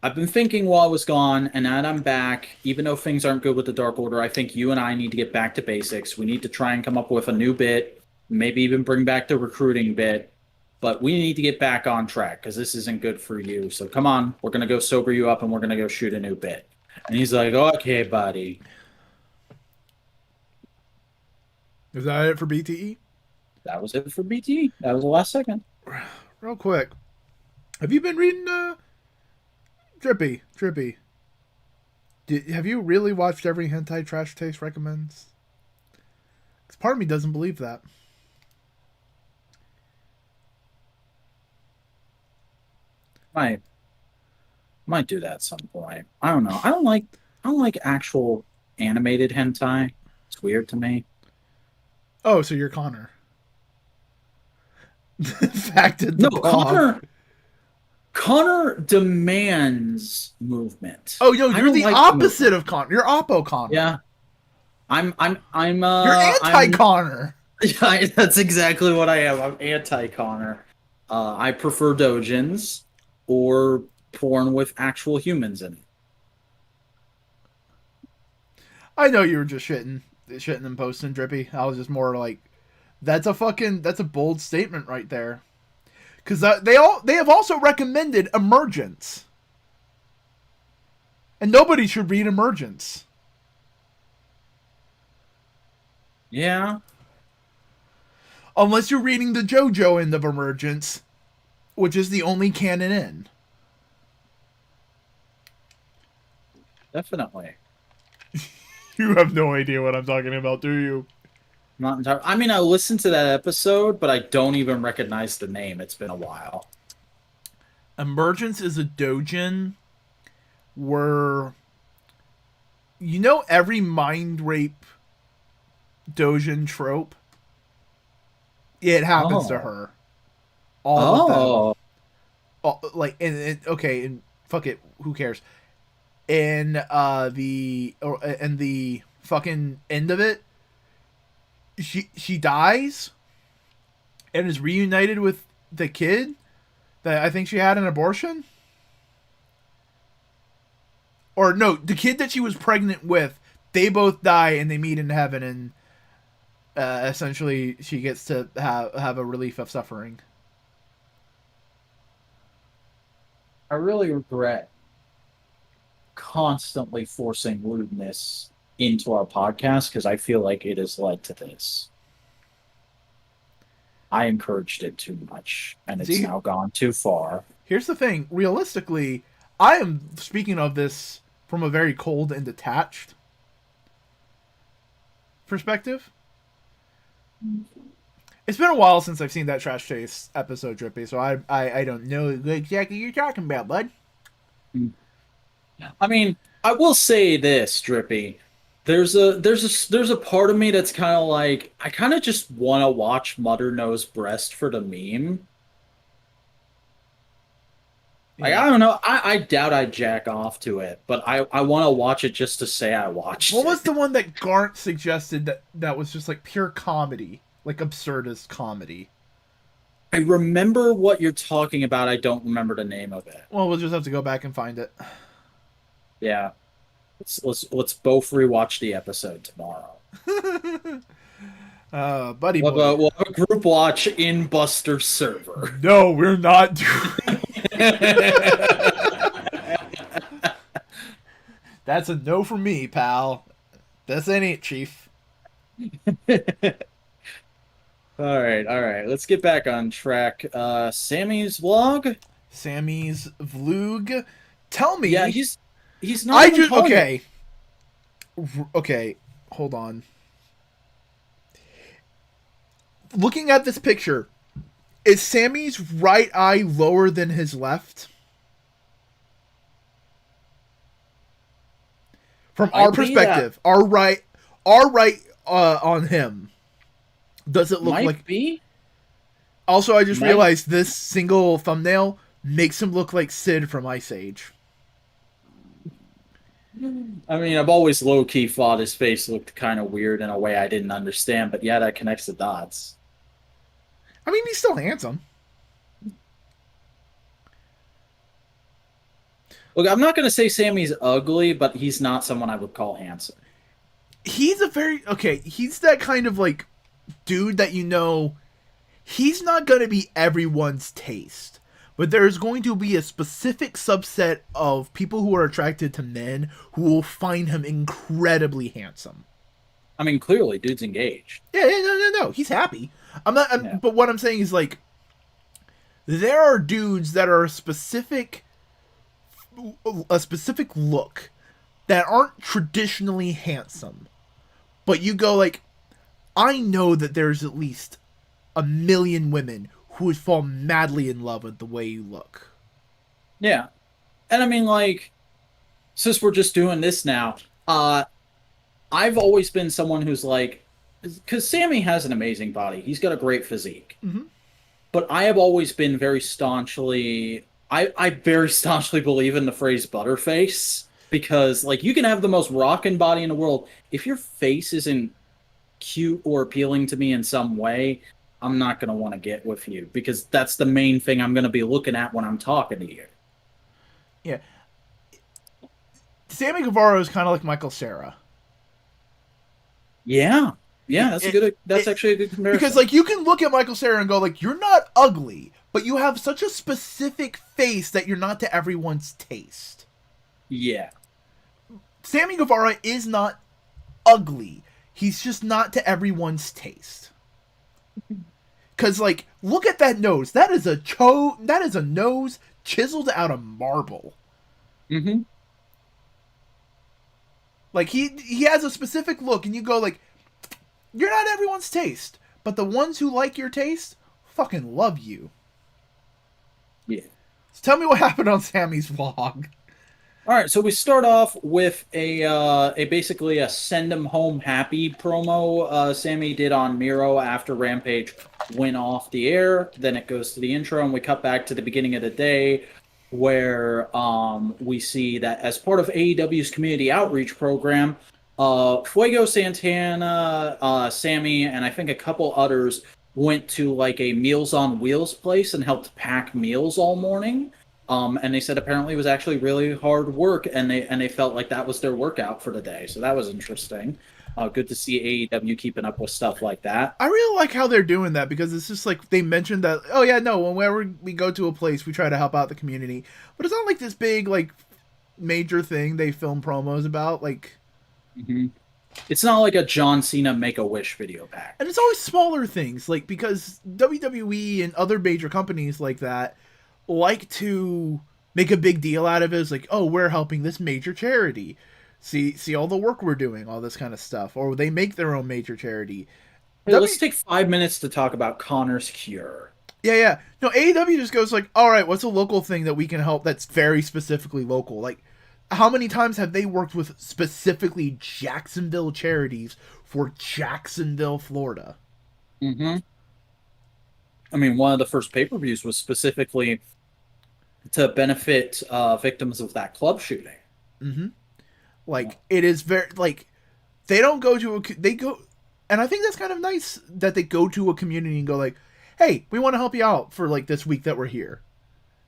I've been thinking while I was gone, and now that I'm back, even though things aren't good with the Dark Order, I think you and I need to get back to basics. We need to try and come up with a new bit, maybe even bring back the recruiting bit. But we need to get back on track because this isn't good for you. So come on, we're gonna go sober you up, and we're gonna go shoot a new bit." And he's like, "Okay, buddy." Is that it for BTE? That was it for BT. That was the last segment. Real quick, have you been reading Drippy? Have you really watched every hentai Trash Taste recommends? Because part of me doesn't believe that. Might do that at some point. I don't know. I don't like actual animated hentai. It's weird to me. Oh, so you're Connor. Facted the No, blog. Connor demands movement. Oh, yo, I you're don't the like opposite movement. of Connor. You're Oppo Connor. Yeah. I'm You're anti Connor. yeah, that's exactly what I am. I'm anti Connor. I prefer dojins or porn with actual humans in it. I know you were just shitting and posting Drippy. I was just more like, that's a bold statement right there. Because they have also recommended Emergence, and nobody should read Emergence Yeah, unless you're reading the JoJo end of Emergence, which is the only canon in. definitely. You have no idea what I'm talking about, do you? Not entirely. I mean, I listened to that episode, but I don't even recognize the name. It's been a while. Emergence is a dojin where every mind rape dojin trope. It happens to Oh. her. All of them. Oh. Like okay, and fuck it, who cares? In the fucking end of it, she dies and is reunited with the kid that I think she had an abortion. Or no, the kid that she was pregnant with, they both die and they meet in heaven, and essentially she gets to have a relief of suffering. I really regret constantly forcing lewdness into our podcast because I feel like it has led to this. I encouraged it too much, and it's See, now gone too far. here's the thing. Realistically, I am speaking of this from a very cold and detached perspective. It's been a while since I've seen that Trash Taste episode, Drippy, so I don't know what exactly you're talking about, bud. I mean, I will say this, Drippy. There's a part of me that's kind of like I kind of just want to watch Mother Knows Breast for the meme. Like Yeah. I don't know, I doubt I'd jack off to it, but I want to watch it just to say I watched What was it. the one that Garnt suggested that was just like pure comedy, like absurdist comedy? I remember what you're talking about. I don't remember the name of it. Well, we'll just have to go back and find it. Yeah, let's both rewatch the episode tomorrow. Buddy We'll boy. we'll have a group watch in Buster's server. No, we're not doing. That's a no for me, pal. This ain't it, Chief. All right. Let's get back on track. Sammy's vlog. Sammy's vlog. Tell me. Yeah, he's not I even just calling it. okay. Okay, hold on. Looking at this picture, is Sammy's right eye lower than his left? From Might our be that. perspective, our our right on him, does it look Might like... be. Also, I just Might. realized this single thumbnail makes him look like Sid from Ice Age. I mean, I've always low key thought his face looked kind of weird in a way I didn't understand, but yeah, that connects the dots. I mean, he's still handsome. Look, I'm not going to say Sammy's ugly, but he's not someone I would call handsome. He's a very... Okay, he's that kind of, like, dude that you know... He's not going to be everyone's taste. But there's going to be a specific subset of people who are attracted to men who will find him incredibly handsome. I mean, clearly, dude's engaged. Yeah, no. He's happy. Yeah. But what I'm saying is, like, there are dudes that are a specific look that aren't traditionally handsome. But you go, like, I know that there's at least a million women who would fall madly in love with the way you look. Yeah. And I mean, like, since we're just doing this now, I've always been someone who's like, because Sammy has an amazing body. He's got a great physique. Mm-hmm. But I have always been very staunchly, I very staunchly believe in the phrase butterface. Because, like, you can have the most rockin' body in the world. If your face isn't cute or appealing to me in some way, I'm not going to want to get with you. Because that's the main thing I'm going to be looking at when I'm talking to you. Yeah. Sammy Guevara is kind of like Michael Cera. Yeah. Yeah, that's actually a good comparison. Because, like, you can look at Michael Cera and go, like, you're not ugly, but you have such a specific face that you're not to everyone's taste. Yeah. Sammy Guevara is not ugly. He's just not to everyone's taste. Because, like, look at that nose. That is a nose chiseled out of marble. Mm-hmm. Like, he has a specific look, and you go, like, you're not everyone's taste. But the ones who like your taste fucking love you. Yeah. So tell me what happened on Sammy's vlog. All right, so we start off with a basically a send him home happy promo Sammy did on Miro after Rampage went off the air. Then it goes to the intro, and we cut back to the beginning of the day, where we see that as part of AEW's community outreach program, Fuego Santana, Sammy, and I think a couple others went to like a Meals on Wheels place and helped pack meals all morning. And they said apparently it was actually really hard work, and they felt like that was their workout for the day. So that was interesting. Good to see AEW keeping up with stuff like that. I really like how they're doing that, because it's just like they mentioned that, oh yeah, no, whenever we go to a place, we try to help out the community. But it's not like this big, like, major thing they film promos about. Like, Mm-hmm. It's not like a John Cena Make-A-Wish video pack. and it's always smaller things, like, because WWE and other major companies like that like to make a big deal out of it. It's like, oh, we're helping this major charity. See all the work we're doing, all this kind of stuff. Or they make their own major charity. Hey, let's take 5 minutes to talk about Connor's Cure. Yeah. No, AEW just goes like, all right, what's a local thing that we can help that's very specifically local? Like, how many times have they worked with specifically Jacksonville charities for Jacksonville, Florida? Mm-hmm. I mean, one of the first pay-per-views was specifically to benefit victims of that club shooting. Mm-hmm. Like, it is very, like, they don't go to they go, and I think that's kind of nice that they go to a community and go like, hey, we want to help you out for, like, this week that we're here.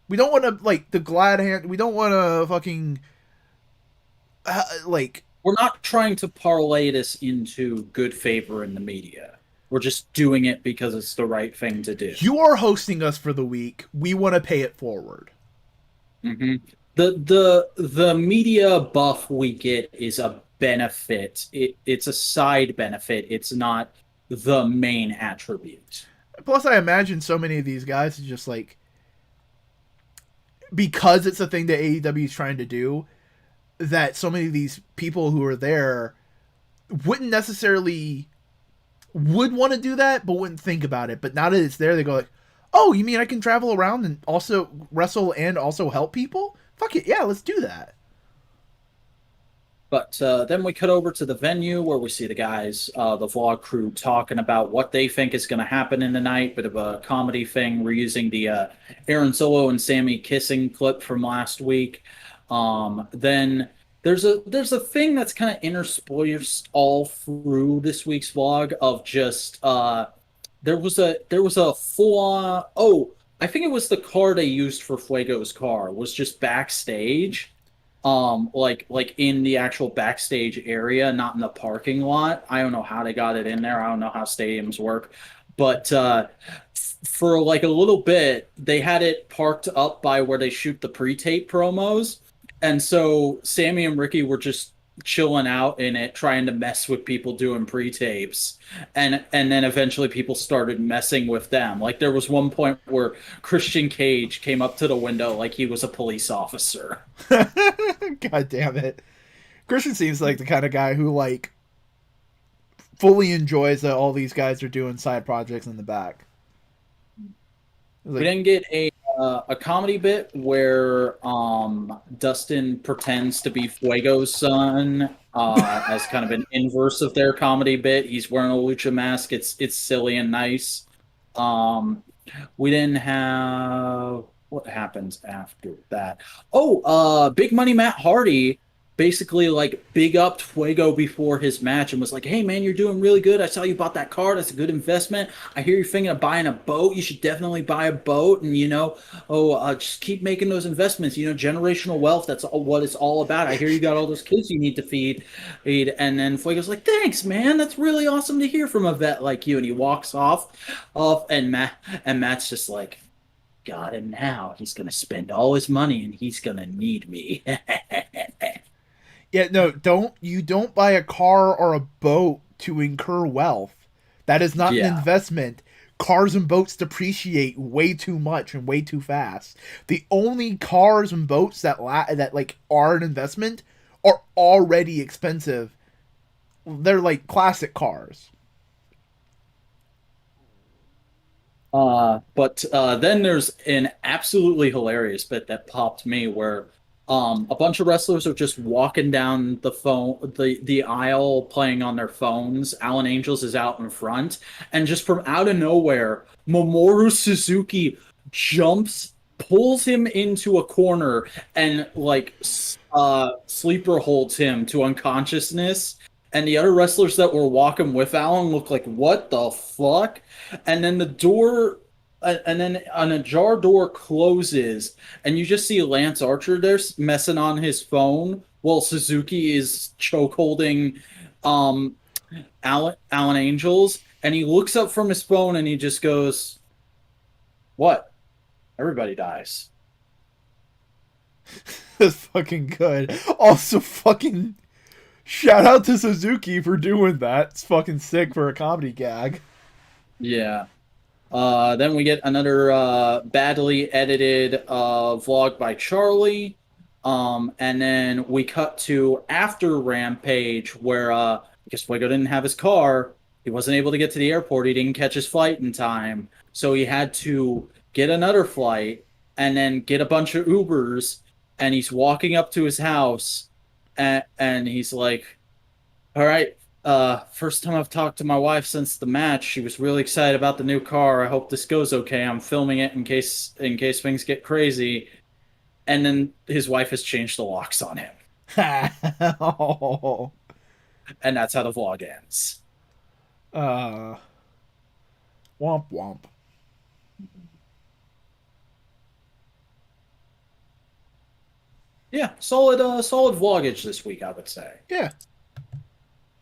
We don't want to, like, the glad hand, we don't want to fucking, like... We're not trying to parlay this into good favor in the media. We're just doing it because it's the right thing to do. You are hosting us for the week. We want to pay it forward. Mm-hmm. The media buff we get is a benefit. It's a side benefit. It's not the main attribute. Plus, I imagine so many of these guys are just like, because it's a thing that AEW is trying to do, that so many of these people who are there wouldn't necessarily would want to do that, but wouldn't think about it. But now that it's there, they go like, oh, you mean I can travel around and also wrestle and also help people? Fuck it, yeah, let's do that. But then we cut over to the venue where we see the guys, the vlog crew, talking about what they think is going to happen in the night. Bit of a comedy thing. We're using the Aaron Solo and Sammy kissing clip from last week. Then there's a thing that's kind of interspersed all through this week's vlog of just there was a full on, I think it was the car they used for Fuego's car was just backstage, like in the actual backstage area, not in the parking lot. I don't know how they got it in there. I don't know how stadiums work, but for like a little bit they had it parked up by where they shoot the pre-tape promos, and so Sammy and Ricky were just chilling out in it trying to mess with people doing pre-tapes, and then eventually people started messing with them. Like there was one point where Christian Cage came up to the window like he was a police officer. God damn it. Christian seems like the kind of guy who like fully enjoys that all these guys are doing side projects in the back. We Like, didn't get a comedy bit where Dustin pretends to be Fuego's son, as kind of an inverse of their comedy bit. He's wearing a lucha mask. It's silly and nice. Um, we didn't have what happens after that. Oh, Big Money Matt Hardy basically like big upped Fuego before his match and was like, "Hey man, you're doing really good. I saw you bought that car. That's a good investment. I hear you're thinking of buying a boat. You should definitely buy a boat. And just keep making those investments. Generational wealth. That's what it's all about. I hear you got all those kids you need to feed." And then Fuego's like, "Thanks, man. That's really awesome to hear from a vet like you." And he walks off, and Matt's just like, "Got him now. He's gonna spend all his money, and he's gonna need me." yeah, no, don't buy a car or a boat to incur wealth. That is not an Yeah. investment. Cars and boats depreciate way too much and way too fast. The only cars and boats that like are an investment are already expensive. They're like classic cars. But then there's an absolutely hilarious bit that popped me where a bunch of wrestlers are just walking down the aisle playing on their phones. Alan Angels is out in front, and just from out of nowhere, Mamoru Suzuki jumps, pulls him into a corner, and like sleeper holds him to unconsciousness. And the other wrestlers that were walking with Alan look like, "What the fuck?" And then and then an ajar door closes, and you just see Lance Archer there messing on his phone while Suzuki is chokeholding um, Alan Angels. And he looks up from his phone and he just goes, "What? Everybody dies." That's fucking good. Also, fucking shout out to Suzuki for doing that. It's fucking sick for a comedy gag. Yeah. Then we get another badly edited vlog by Charlie. And then we cut to after Rampage, where because Fuego didn't have his car, he wasn't able to get to the airport. He didn't catch his flight in time, so he had to get another flight and then get a bunch of Ubers. And he's walking up to his house, and he's like, "All right, first time I've talked to my wife since the match. She was really excited about the new car. I hope this goes okay. I'm filming it in case things get crazy." And then his wife has changed the locks on him, Oh. and that's how the vlog ends. Uh, womp womp. Yeah, solid vlogage this week, I would say. Yeah.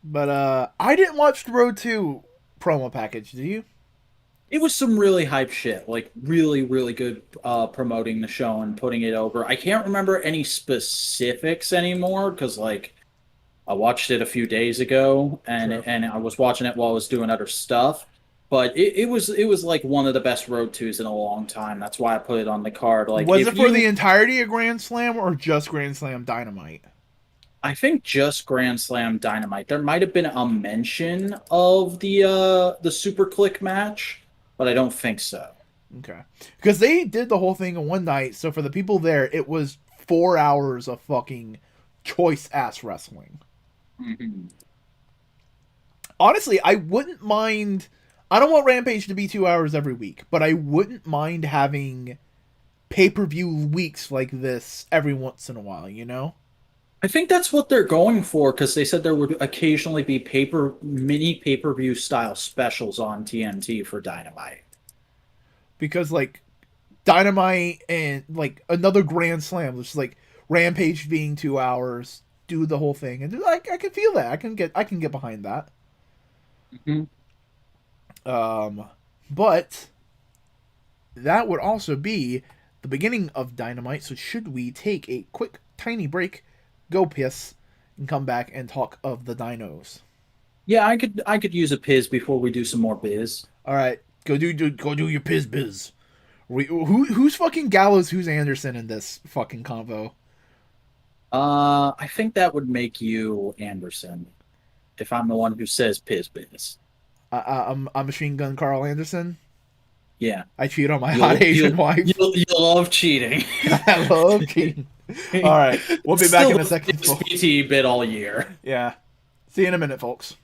But I didn't watch the Road 2 promo package, do you? It was some really hype shit, like really, really good promoting the show and putting it over. I can't remember any specifics anymore because like I watched it a few days ago, and Sure. I was watching it while I was doing other stuff. But it was like one of the best road twos in a long time. That's why I put it on the card. Like Was if it for the you, entirety of Grand Slam or just Grand Slam Dynamite? I think just Grand Slam Dynamite. There might have been a mention of the Super Click match, but I don't think so. Okay. Because they did the whole thing in one night, so for the people there, it was 4 hours of fucking choice ass wrestling. Mhm. Honestly, I wouldn't mind. I don't want Rampage to be 2 hours every week, but I wouldn't mind having pay per view weeks like this every once in a while. You know, I think that's what they're going for because they said there would occasionally be mini pay-per-view style specials on TNT for Dynamite. because like Dynamite and like another Grand Slam, which is like Rampage being 2 hours, do the whole thing, and like I can feel that. I can get behind that. Mhm. Um, but that would also be the beginning of Dynamite. So should we take a quick tiny break, go piss, and come back and talk of the dinos? Yeah, I could use a Piz before we do some more biz. All right, go do your piz biz. Who's fucking Gallows? Who's Anderson in this fucking convo? I think that would make you Anderson if I'm the one who says Piz biz. I'm Machine Gun Carl Anderson. Yeah, I cheat on my hot you'll Asian you'll wife. you'll love cheating. I love cheating. All right, we'll be back Still in a the second, biggest folks. PT bit all year. Yeah, see you in a minute, folks.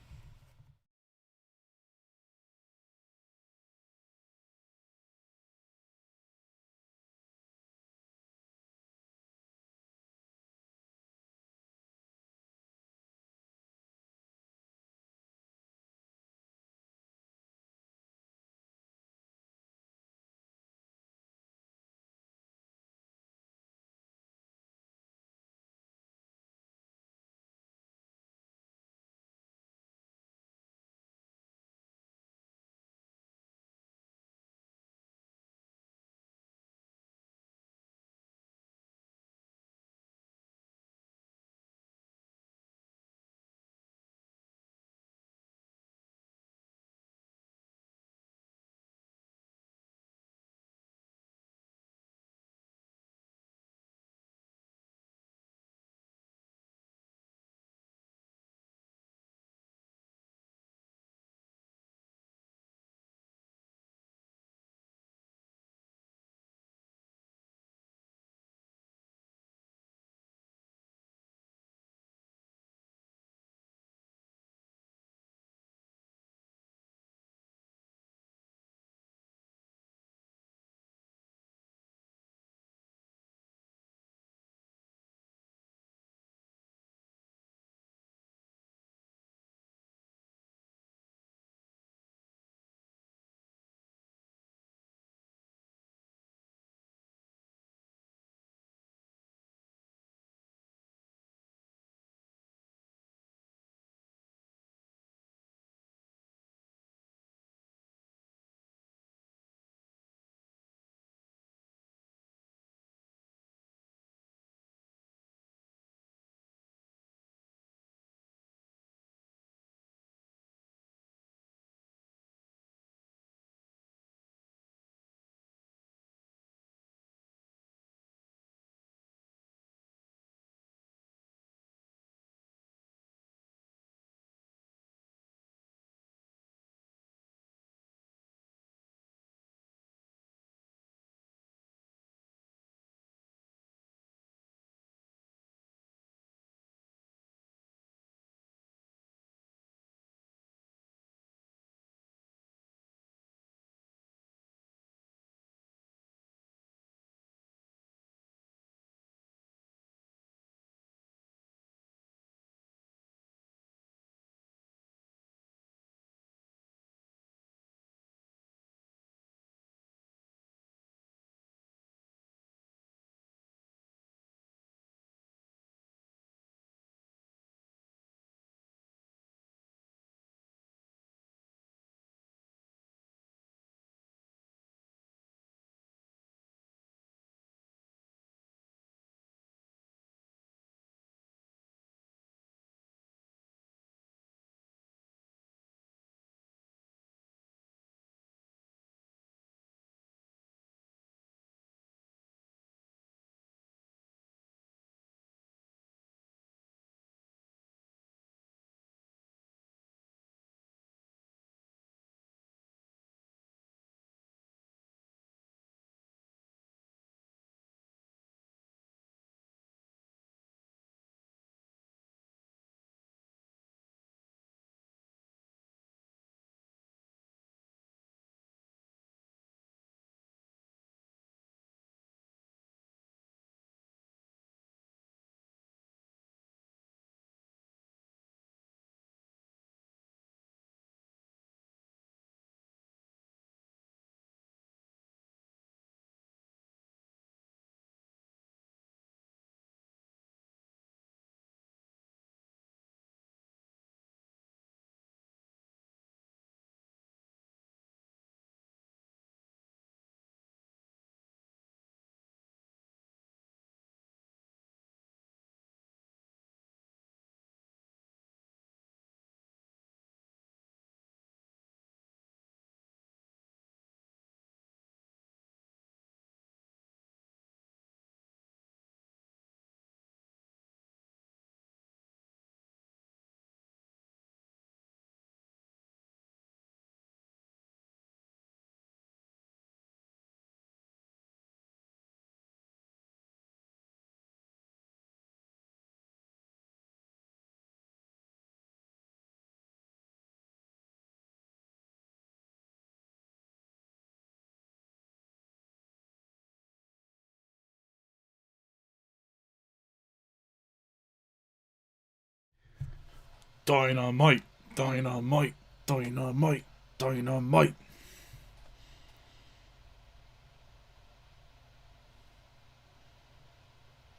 Dynamite, dynamite, dynamite, dynamite.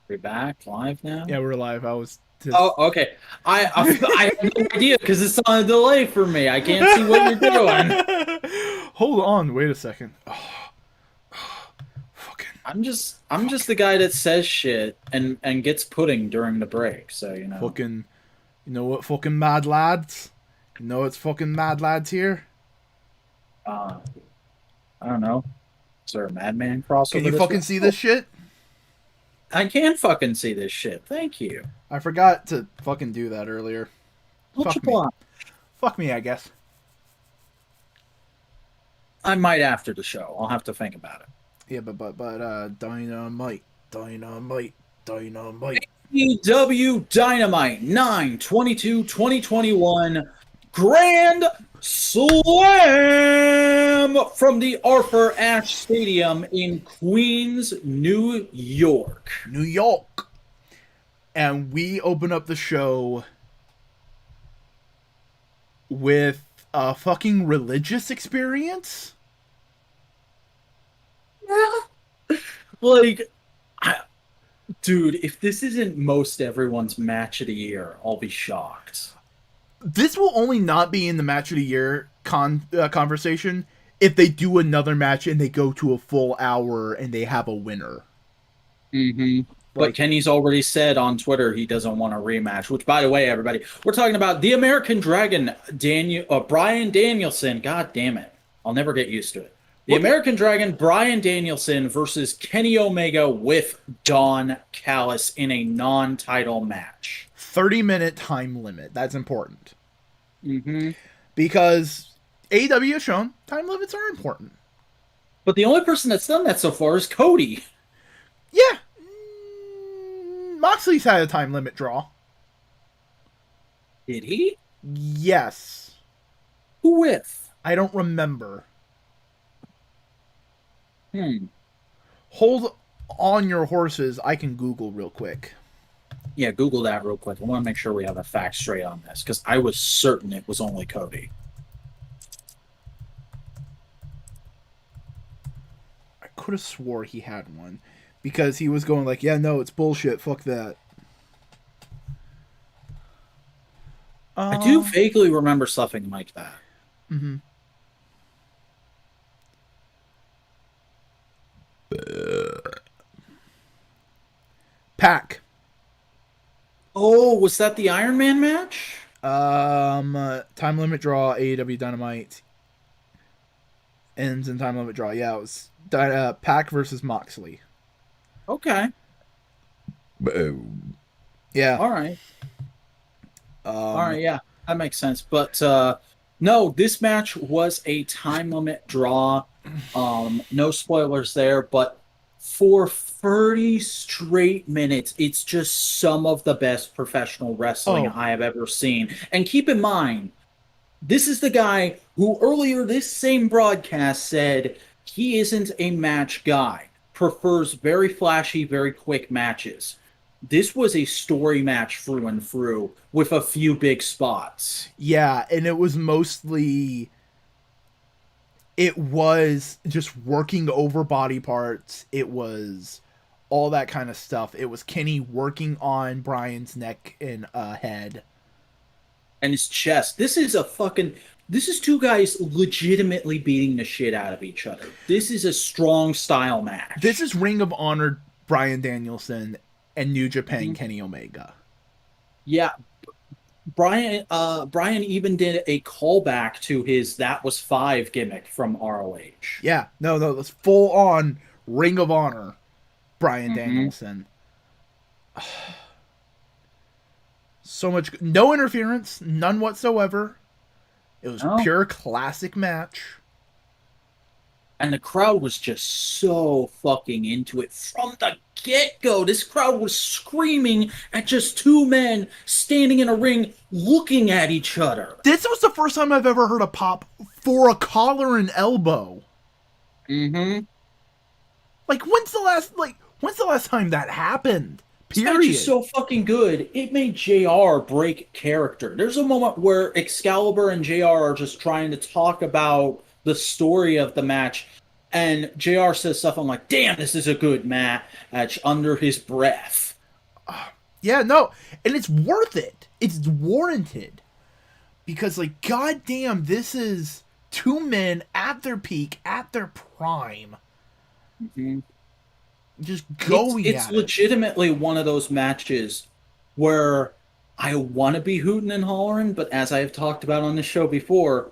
We're back live now. Yeah, we're live. I was just... Oh, okay. I have no idea because it's on a delay for me. I can't see what you're doing. Hold on, wait a second. Fucking. I'm just the guy that says shit and gets pudding during the break. So you know. Fucking. You know what, fucking mad lads? You know it's fucking mad lads here. I don't know. Is there a Madman crossover? Can you fucking see this shit? I can fucking see this shit. Thank you. I forgot to fucking do that earlier. Fuck me. Fuck me, I guess. I might after the show. I'll have to think about it. Yeah, but Dyinomite, Dyinomite, Dyinomite. AEW Dynamite 9/22/2021 Grand Slam from the Arthur Ashe Stadium in Queens, New York. New York. And we open up the show with a fucking religious experience. Yeah. Like, dude, if this isn't most everyone's match of the year, I'll be shocked. This will only not be in the match of the year conversation if they do another match and they go to a full hour and they have a winner. Mm-hmm. But Kenny's already said on Twitter he doesn't want a rematch, which, by the way, everybody, we're talking about the American Dragon, Bryan Danielson. God damn it. I'll never get used to it. The American Dragon, Bryan Danielson versus Kenny Omega with Don Callis in a non-title match. 30-minute time limit. That's important. Mm-hmm. Because AEW has shown time limits are important. But the only person that's done that so far is Cody. Yeah. Moxley's had a time limit draw. Did he? Yes. Who with? I don't remember. Hold on your horses. I can Google real quick. Yeah, Google that real quick. I want to make sure we have the facts straight on this, because I was certain it was only Cody. I could have swore he had one. Because he was going like, yeah, no, it's bullshit. Fuck that. I do vaguely remember something like that. Mm-hmm. Pack. Oh, was that the Iron Man match? Time limit draw, AEW Dynamite. Ends in time limit draw. Yeah, it was Pack versus Moxley. Okay. Yeah. All right. All right, yeah. That makes sense. But no, this match was a time limit draw. No spoilers there, but for 30 straight minutes, it's just some of the best professional wrestling I have ever seen. And keep in mind, this is the guy who earlier this same broadcast said he isn't a match guy, prefers very flashy, very quick matches. This was a story match through and through with a few big spots. Yeah, and it was mostly... It was just working over body parts. It was all that kind of stuff. It was Kenny working on Bryan's neck and head. And his chest. This is two guys legitimately beating the shit out of each other. This is a strong style match. This is Ring of Honor Bryan Danielson and New Japan Kenny Omega. Yeah. Bryan even did a callback to his That Was 5 gimmick from ROH. Yeah. No, that's full on Ring of Honor Bryan Danielson. So much. No interference. None whatsoever. It was pure classic match. And the crowd was just so fucking into it from the get-go. This crowd was screaming at just two men standing in a ring looking at each other. This was the first time I've ever heard a pop for a collar and elbow. Mm-hmm. Like, when's the last time that happened? This match is Period. so fucking good. It made JR break character. There's a moment where Excalibur and JR are just trying to talk about the story of the match, and JR says stuff. I'm like, damn, this is a good match under his breath. Yeah, no, and it's worth it. It's warranted because, like, goddamn, this is two men at their peak, at their prime, just going It's at it. legitimately one of those matches where I want to be hooting and hollering, but as I have talked about on this show before,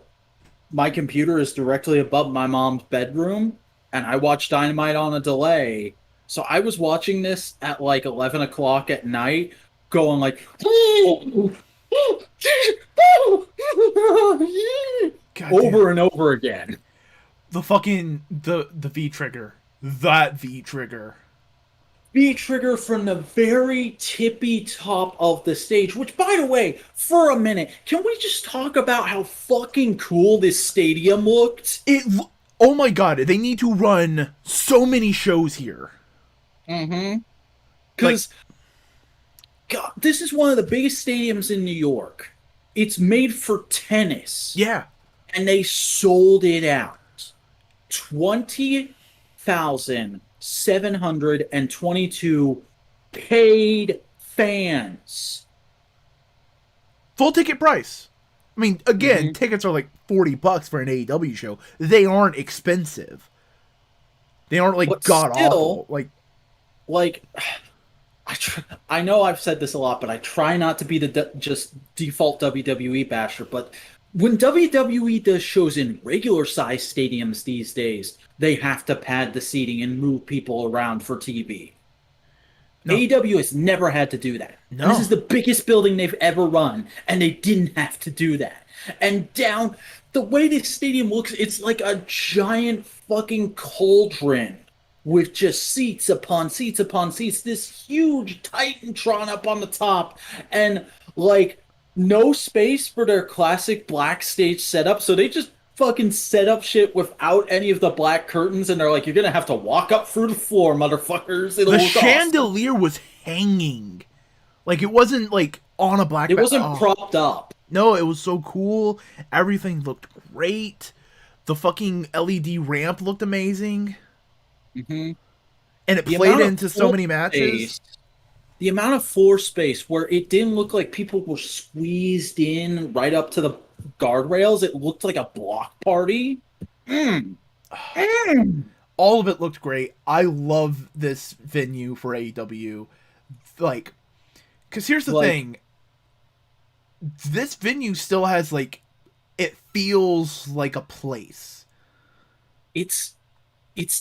my computer is directly above my mom's bedroom, and I watch Dynamite on a delay. So I was watching this at like 11 o'clock at night, going like, over and over again. The fucking the V trigger, that V trigger. V trigger from the very tippy top of the stage, which, by the way, for a minute, can we just talk about how fucking cool this stadium looked? Oh my god, they need to run so many shows here. Because, God, this is one of the biggest stadiums in New York. It's made for tennis. Yeah. And they sold it out. 20,722 paid fans. Full ticket price. I mean, again, tickets are like $40 for an AEW show. They aren't expensive. They aren't like god awful. Like, I know I've said this a lot, but I try not to be the just default WWE basher. But when WWE does shows in regular size stadiums these days, they have to pad the seating and move people around for TV. No. AEW has never had to do that. No. And this is the biggest building they've ever run, and they didn't have to do that. And down the way this stadium looks, it's like a giant fucking cauldron with just seats upon seats upon seats. This huge Titantron up on the top, and like no space for their classic black stage setup. So they just fucking set up shit without any of the black curtains, and they're like, you're gonna have to walk up through the floor, motherfuckers. The chandelier awesome. Was hanging. Like, it wasn't like on a black. It wasn't propped up. No, it was so cool. Everything looked great. The fucking LED ramp looked amazing. And it played into so many matches. The amount of floor space where it didn't look like people were squeezed in right up to the guardrails. It looked like a block party. All of it looked great. I love this venue for AEW. Like, because here's the thing. This venue still has, like, it feels like a place. It's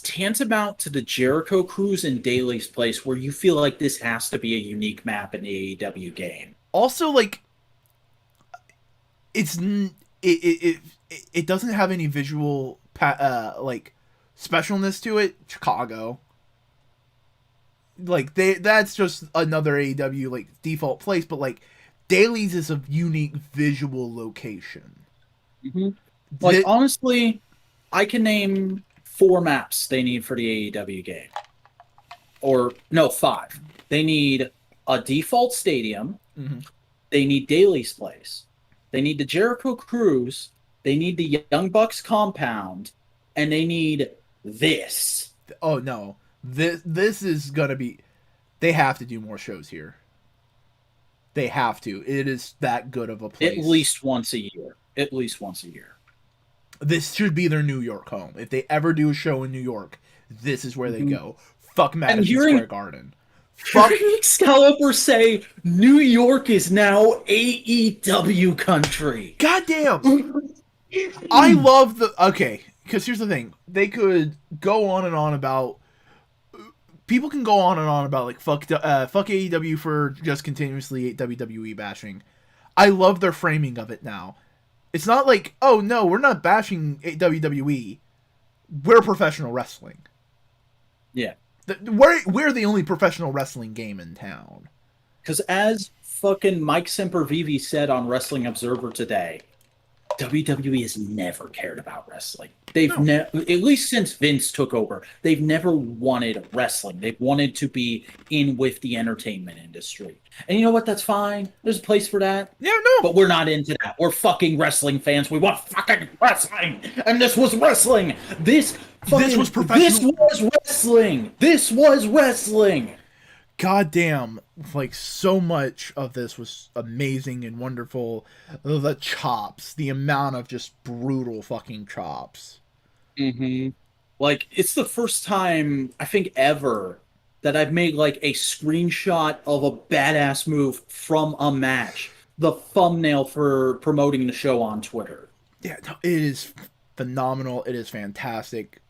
tantamount to the Jericho Cruise and Daly's Place, where you feel like this has to be a unique map in the AEW game. Also, like, it doesn't have any visual like specialness to it. Chicago, like, that's just another AEW like default place, but like Daly's is a unique visual location. Like, honestly, I can name 4 maps they need for the AEW game. Or, no, 5. They need a default stadium. They need Daly's Place. They need the Jericho Cruise. They need the Young Bucks compound. And they need this. Oh, no. This is going to be... They have to do more shows here. They have to. It is that good of a place. At least once a year. At least once a year. This should be their New York home. If they ever do a show in New York, this is where they go. Fuck Madison Square Garden. Fuck Excalibur say New York is now AEW country. Goddamn. I love the... Okay, because here's the thing. They could go on and on about... People can go on and on about, like, fuck AEW for just continuously WWE bashing. I love their framing of it now. It's not like, oh, no, we're not bashing WWE. We're professional wrestling. Yeah. We're the only professional wrestling game in town. Because as fucking Mike Sempervive said on Wrestling Observer today, WWE has never cared about wrestling. They've No. never, at least since Vince took over, they've never wanted wrestling. They've wanted to be in with the entertainment industry. And you know what? That's fine. There's a place for that. Yeah, no. But we're not into that. We're fucking wrestling fans. We want fucking wrestling. And this was wrestling. This was professional. This was wrestling. This was wrestling. Goddamn, like so much of this was amazing and wonderful. The chops, the amount of just brutal fucking chops. Mm-hmm. Like, it's the first time, I think, ever that I've made, like, a screenshot of a badass move from a match. The thumbnail for promoting the show on Twitter. Yeah, no, it is phenomenal. It is fantastic.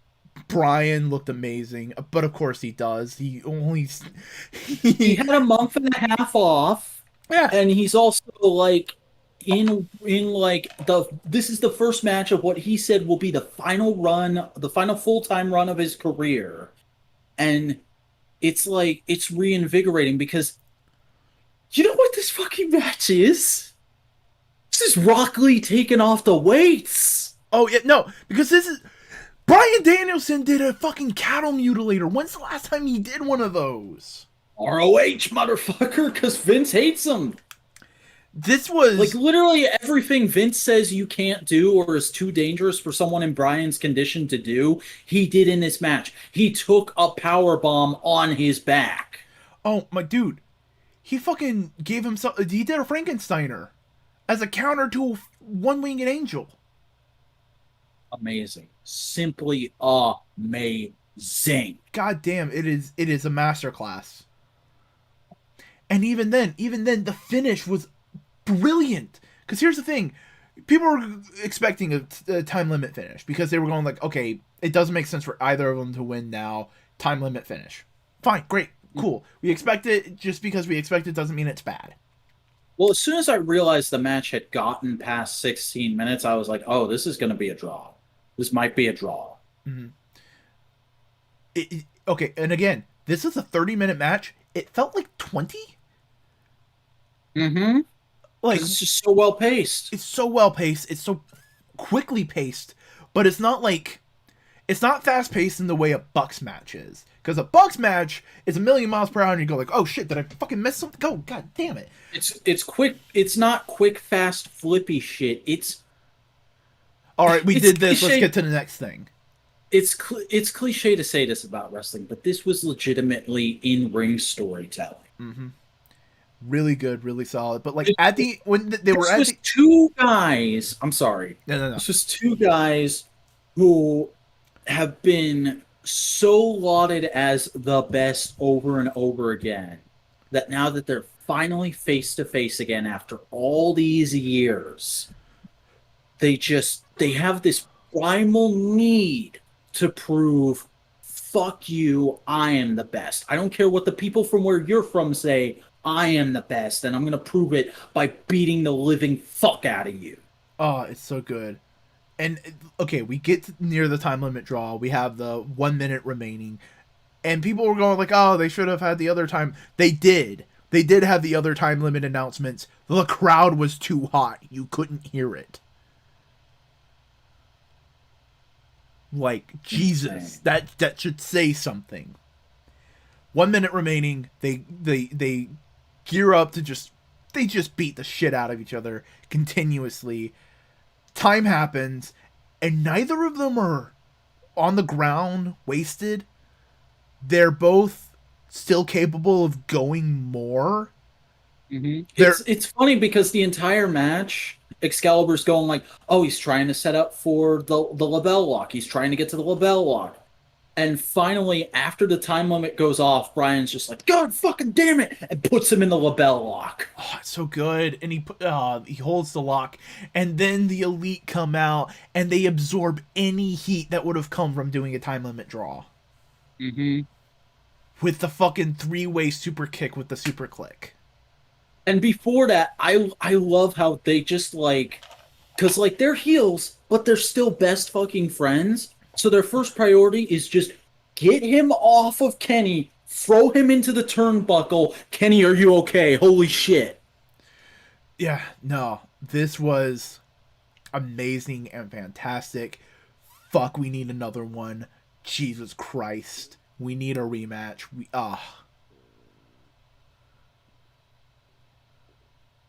BRYAN looked amazing, but of course he does. He had a month and a half off. Yeah. And he's also, like, in like this is the first match of what he said will be the final run, the final full-time run of his career. And it's like, it's reinvigorating because you know what this fucking match is? This is Rock Lee taking off the weights. Oh yeah, no, because this is Bryan Danielson did a fucking cattle mutilator. When's the last time he did one of those? ROH, motherfucker, because Vince hates him. This was like literally everything Vince says you can't do or is too dangerous for someone in Bryan's condition to do, he did in this match. He took a power bomb on his back. Oh my dude, he fucking gave himself. He did a Frankensteiner as a counter to a one-winged angel. Amazing, simply amazing. God damn, it is a masterclass. And even then, the finish was brilliant. Because here's the thing, people were expecting a time limit finish because they were going like, okay, it doesn't make sense for either of them to win now. Time limit finish. Fine, great, cool. We expect it. Just because we expect it doesn't mean it's bad. Well, as soon as I realized the match had gotten past 16 minutes, I was like, oh, this is going to be a draw. This might be a draw. Mm-hmm. Okay, and again, this is a 30-minute match. It felt like 20. Mm-hmm. Like, it's just so well paced. It's so well paced. It's so quickly paced, but it's not fast paced in the way a Bucks match is. Because a Bucks match is a million miles per hour, and you go like, "Oh shit, did I fucking miss something? Go, god damn it!" It's quick. It's not quick, fast, flippy shit. It's all right. We did this. Cliche. Let's get to the next thing. It's cliche to say this about wrestling, but this was legitimately in-ring storytelling. Mm-hmm. Really good, really solid. But like at the when they were at the two guys. I'm sorry. No. It's just two guys who have been so lauded as the best over and over again that now that they're finally face to face again after all these years, they have this primal need to prove, fuck you, I am the best. I don't care what the people from where you're from say, I am the best, and I'm going to prove it by beating the living fuck out of you. Oh, it's so good. And, okay, we get near the time limit draw. We have the 1 minute remaining. And people were going like, oh, they should have had the other time. They did. They did have the other time limit announcements. The crowd was too hot. You couldn't hear it. Like, Jesus. That should say something. 1 minute remaining. They gear up to just beat the shit out of each other continuously. Time happens, and neither of them are on the ground wasted. They're both still capable of going more. Mm-hmm. It's funny because the entire match, Excalibur's going like, oh, he's trying to set up for the LaBelle lock. He's trying to get to the LaBelle lock. And finally, after the time limit goes off, Bryan's just like, God fucking damn it, and puts him in the LaBelle lock. Oh, it's so good. And he holds the lock, and then the Elite come out, and they absorb any heat that would have come from doing a time limit draw. Mm-hmm. With the fucking 3-way super kick with the super click. And before that, I love how they just like, because like they're heels, but they're still best fucking friends. So their first priority is just get him off of Kenny, throw him into the turnbuckle. Kenny, are you okay? Holy shit. Yeah, no. This was amazing and fantastic. Fuck, we need another one. Jesus Christ. We need a rematch.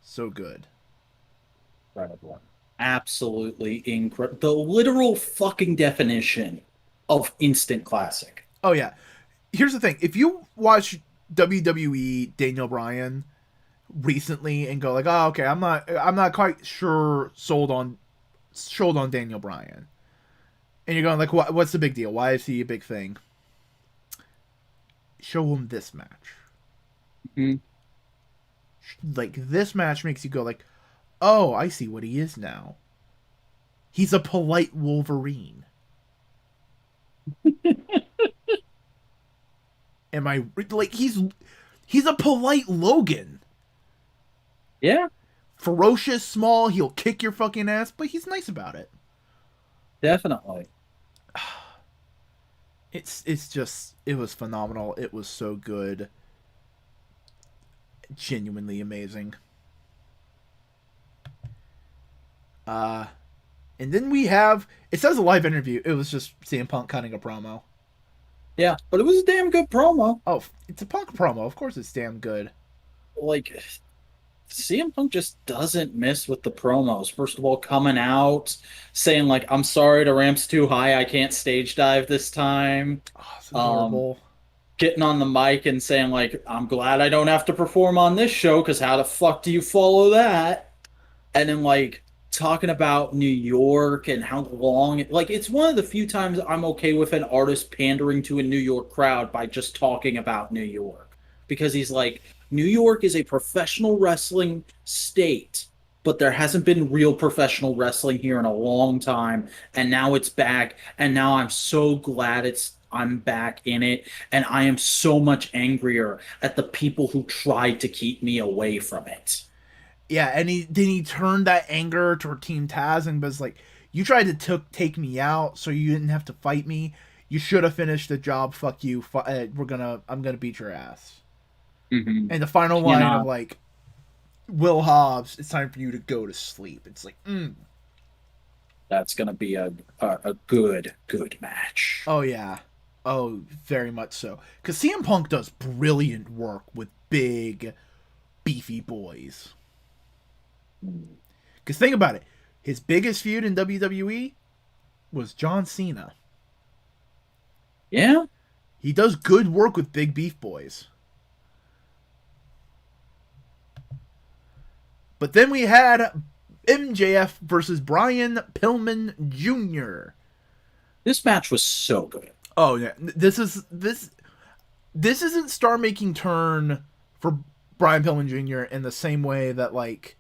So good. Incredible. Absolutely incredible. The literal fucking definition of instant classic. Oh yeah. Here's the thing. If you watch WWE Daniel Bryan recently and go like, "Oh, okay, I'm not quite sure sold on Daniel Bryan." And you're going like, what's the big deal? Why is he a big thing? Show him this match. Mm-hmm. Like this match makes you go like, "Oh, I see what he is now. He's a polite Wolverine." Am I like he's a polite Logan. Yeah, Ferocious, small, he'll kick your fucking ass, but he's nice about it. definitely. It's just it was phenomenal. It was so good. Genuinely amazing. And then we have it says a live interview. It was just CM Punk cutting a promo. Yeah, but it was a damn good promo. Oh, it's a Punk promo. Of course it's damn good. Like, CM Punk just doesn't miss with the promos. First of all, coming out saying like, "I'm sorry, the ramp's too high. I can't stage dive this time." Oh, it's Um, adorable. Getting on the mic and saying like, "I'm glad I don't have to perform on this show because how the fuck do you follow that?" And then like talking about New York and how long like it's one of the few times I'm okay with an artist pandering to a New York crowd by just talking about New York because he's like New York is a professional wrestling state, but there hasn't been real professional wrestling here in a long time, and now it's back, and now I'm so glad I'm back in it, and I am so much angrier at the people who tried to keep me away from it. Yeah, and he turned that anger toward Team Taz and was like, "You tried to take me out, so you didn't have to fight me. You should have finished the job. Fuck you. I'm gonna beat your ass." Mm-hmm. And the final You line know, of like, "Will Hobbs, it's time for you to go to sleep." It's like, that's gonna be a good match. oh yeah, oh very much so. Because CM Punk does brilliant work with big, beefy boys. Because think about it, his biggest feud in WWE was John Cena. Yeah, He does good work with big beef boys. But then we had MJF versus Brian Pillman Jr. this match was so good. Oh yeah, this isn't star making turn for Brian Pillman Jr. in the same way that like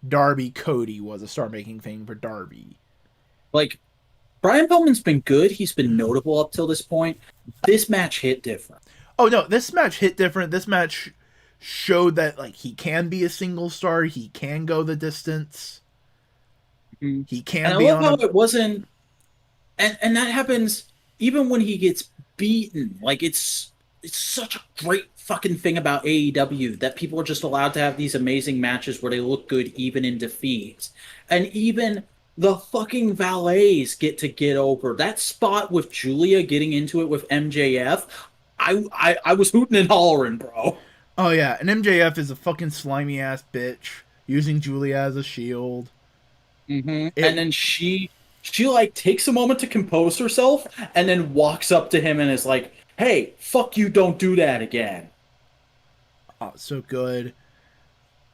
Darby Cody was a star making thing for Darby. Like Brian Pillman's been good. He's been notable up till this point. This match hit different. Oh no, this match hit different. This match showed that like he can be a single star. He can go the distance. Mhm. He And can I be love on how a it wasn't, and that happens even when he gets beaten. Like it's such a great fucking thing about AEW that people are just allowed to have these amazing matches where they look good even in defeat. And even the fucking valets get over. That spot with Julia getting into it with MJF, I was hooting and hollering, bro. Oh yeah, and MJF is a fucking slimy ass bitch using Julia as a shield. And It then she like takes a moment to compose herself and then walks up to him and is like, "Hey, fuck you, don't do that again." so good.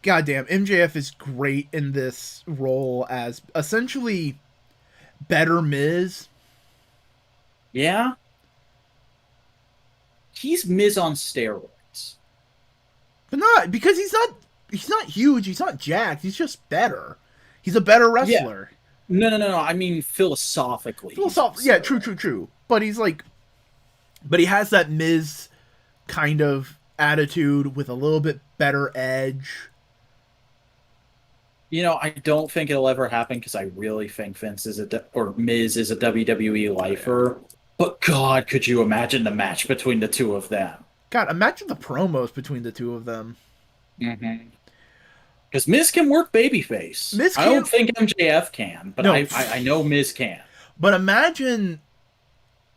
Goddamn, MJF is great in this role as essentially better Miz, Yeah, he's Miz on steroids. but not because he's not huge. He's not jacked. He's just better. He's a better Yeah. wrestler. No. I mean, philosophically, he's on Philosoph- yeah, true, steroids. true, true. But he's like, but he has that Miz kind of attitude with a little bit better edge. You know, I don't think it'll ever happen because I really think Vince is or Miz is a WWE lifer. But God, could you imagine the match between the two of them? God, imagine the promos between the two of them. Mm-hmm. Because Miz can work babyface. Miz I don't can't. think MJF can, but No, I know Miz can. but imagine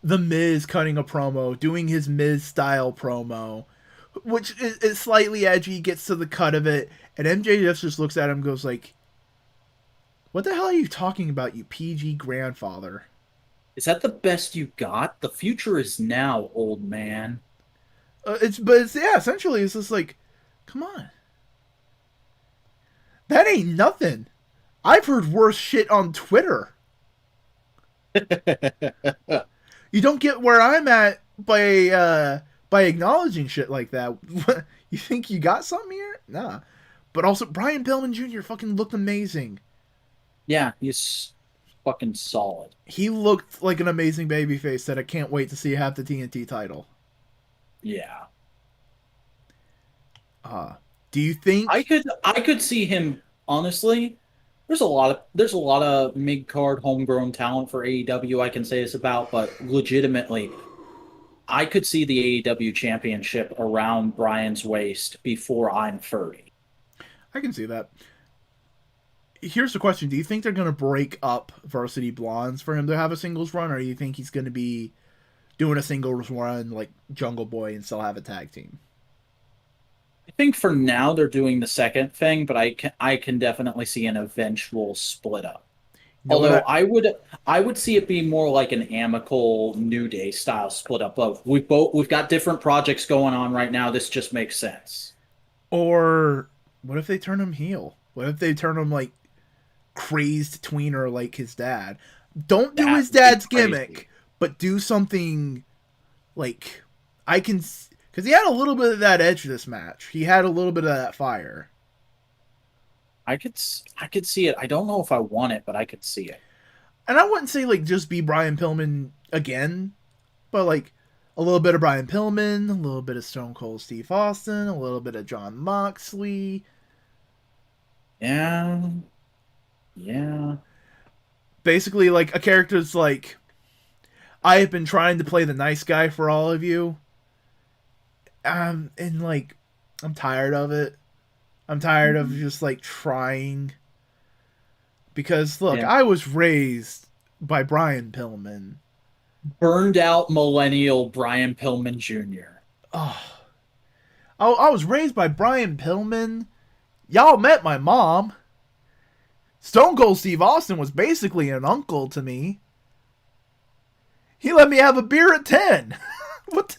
the Miz cutting a promo, doing his Miz style promo, which is slightly edgy, gets to the cut of it, and MJF just looks at him, and goes like, "What the hell are you talking about, you PG grandfather?" Is that the best you got? The future is now, old man. It's yeah, essentially it's just like, come on, that ain't nothing. I've heard worse shit on Twitter. You don't get where I'm at by acknowledging shit like that. You think you got something here? Nah. But also, Brian Pillman Jr. fucking looked amazing. Yeah, he's fucking solid. He looked like an amazing babyface that I can't wait to see have the TNT title. Yeah. Do you think? I could see him honestly. There's a lot of mid card homegrown talent for AEW I can say this about, but legitimately, I could see the AEW championship around Brian's waist before I'm 30. I can see that. Here's the question: do you think they're gonna break up Varsity Blondes for him to have a singles run, or do you think he's gonna be doing a singles run like Jungle Boy and still have a tag team? I think for now they're doing the second thing, but I can definitely see an eventual split up. You know Although what? I would see it be more like an amicable New Day style split up of we've got different projects going on right now. This just makes sense. Or what if they turn him heel? What if they turn him like crazed tweener like his dad? Don't do That his would be dad's crazy. gimmick, but do something like I can because he had a little bit of that edge this match. He had a little bit of that fire, I could see it. I don't know if I want it, but I could see it. and I wouldn't say like just be Brian Pillman again, but like a little bit of Brian Pillman, a little bit of Stone Cold Steve Austin, a little bit of John Moxley. Yeah, yeah. Basically, like a character's like, I have been trying to play the nice guy for all of you. And like, I'm tired of it. I'm tired of Mhm. just like trying. Because look, Yeah. I was raised by Brian Pillman. Burned out millennial Brian Pillman Jr. Oh, I was raised by Brian Pillman. Y'all met my mom. Stone Cold Steve Austin was basically an uncle to me. He let me have a beer at 10. What?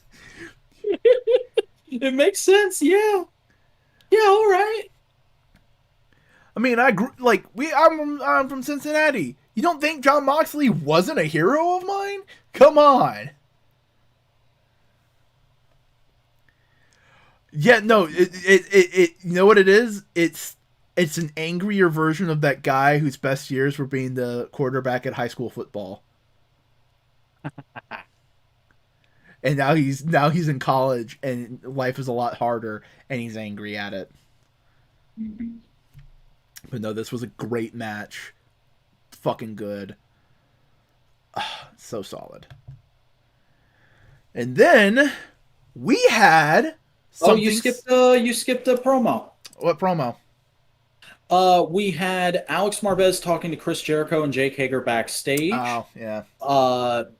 It makes sense. Yeah. Yeah, all right. I mean, I grew like I'm from Cincinnati. You don't think John Moxley wasn't a hero of mine? Come on. Yeah, no, you know what it is? It's an angrier version of that guy whose best years were being the quarterback at high school football. And now he's in college and life is a lot harder and he's angry at it. Mhm. But no, this was a great match. Fucking good. So solid. And then we had Oh, something. you skipped a promo. What promo? We had Alex Marvez talking to Chris Jericho and Jake Hager backstage. Oh yeah,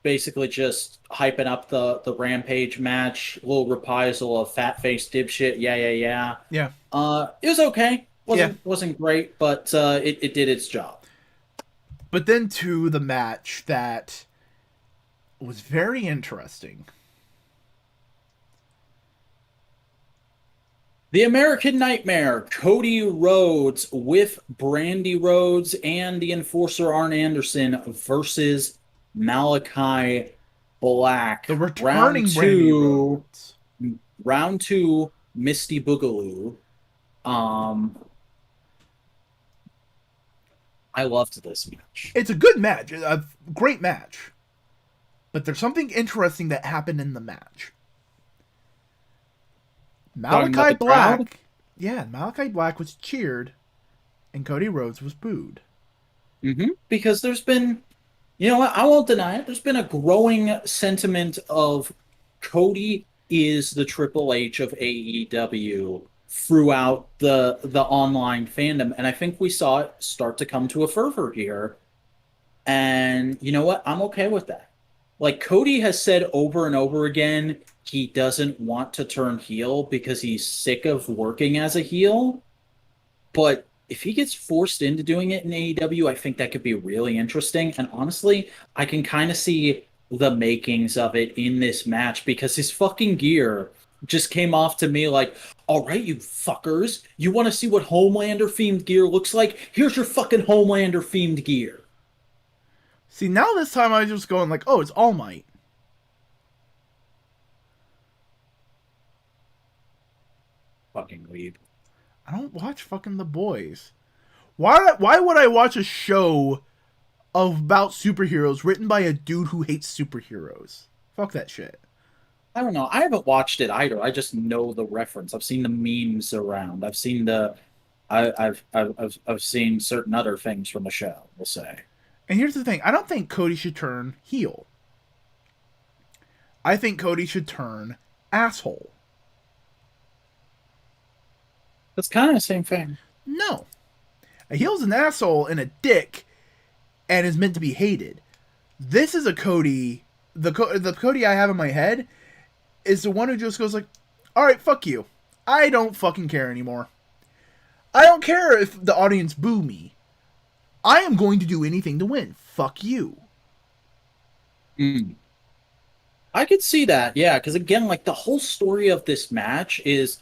Basically just hyping up the Rampage match, a little reprisal of fat face dipshit. Yeah, yeah, yeah. yeah, It was okay. yeah. Wasn't great, but it did its job. But then to the match that was very interesting. The American Nightmare, Cody Rhodes with Brandy Rhodes and the Enforcer Arn Anderson versus Malachi Black. The returning Brandy Rhodes. Round two, Misty Boogaloo. Um, I loved this match. It's a good match, a great match. But there's something interesting that happened in the match. Talking about Malachi the crowd? Black, yeah, Malachi Black was cheered, and Cody Rhodes was booed. Because there's been, you know what, I won't deny it. There's been a growing sentiment of Cody is the Triple H of AEW throughout the online fandom, and I think we saw it start to come to a fervor here. And you know what? I'm okay with that. Like Cody has said over and over again, he doesn't want to turn heel because he's sick of working as a heel. But if he gets forced into doing it in AEW, I think that could be really interesting. And honestly, I can kind of see the makings of it in this match because his fucking gear just came off to me like, all right, you fuckers, you want to see what Homelander themed gear looks like? Here's your fucking Homelander themed gear. See, now this time I just going like, oh, it's All Might. Fucking weeb. I don't watch fucking The Boys. Why would I watch a show about superheroes written by a dude who hates superheroes? Fuck that shit. I don't know. I haven't watched it either. I just know the reference. I've seen the memes around. I've seen I've seen certain other things from the show, we'll say. And here's the thing. I don't think Cody should turn heel. I think Cody should turn asshole. That's kind of the same thing. No. A heel's an asshole and a dick and is meant to be hated. This is a Cody. The Cody I have in my head is the one who just goes like, alright, fuck you. I don't fucking care anymore. I don't care if the audience boo me. I am going to do anything to win. Fuck you. I could see that, yeah, because again, like the whole story of this match is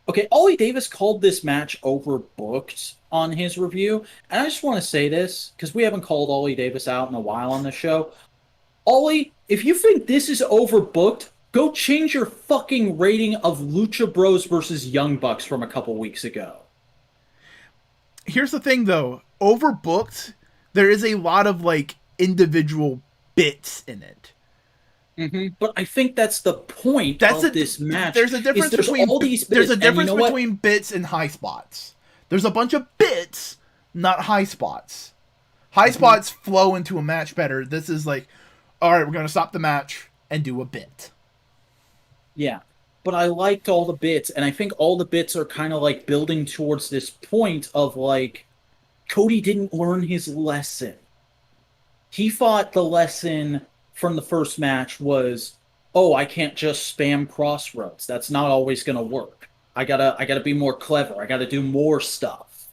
okay. Ollie Davis called this match overbooked on his review, and I just want to say this because we haven't called Ollie Davis out in a while on the show. Ollie, if you think this is overbooked, go change your fucking rating of Lucha Bros versus Young Bucks from a couple weeks ago. Here's the thing, though. Overbooked, there is a lot of, like, individual bits in it. But I think that's the point of this match. There's a difference between all these bits, there's a difference you know between bits and high spots. There's a bunch of bits, not high spots. High spots flow into a match better. This is like, all right, we're gonna stop the match and do a bit. Yeah, but I liked all the bits, and I think all the bits are kind of like building towards this point of like, Cody didn't learn his lesson. He thought the lesson from the first match was, oh, I can't just spam crossroads. That's not always going to work. I gotta be more clever. I gotta do more stuff.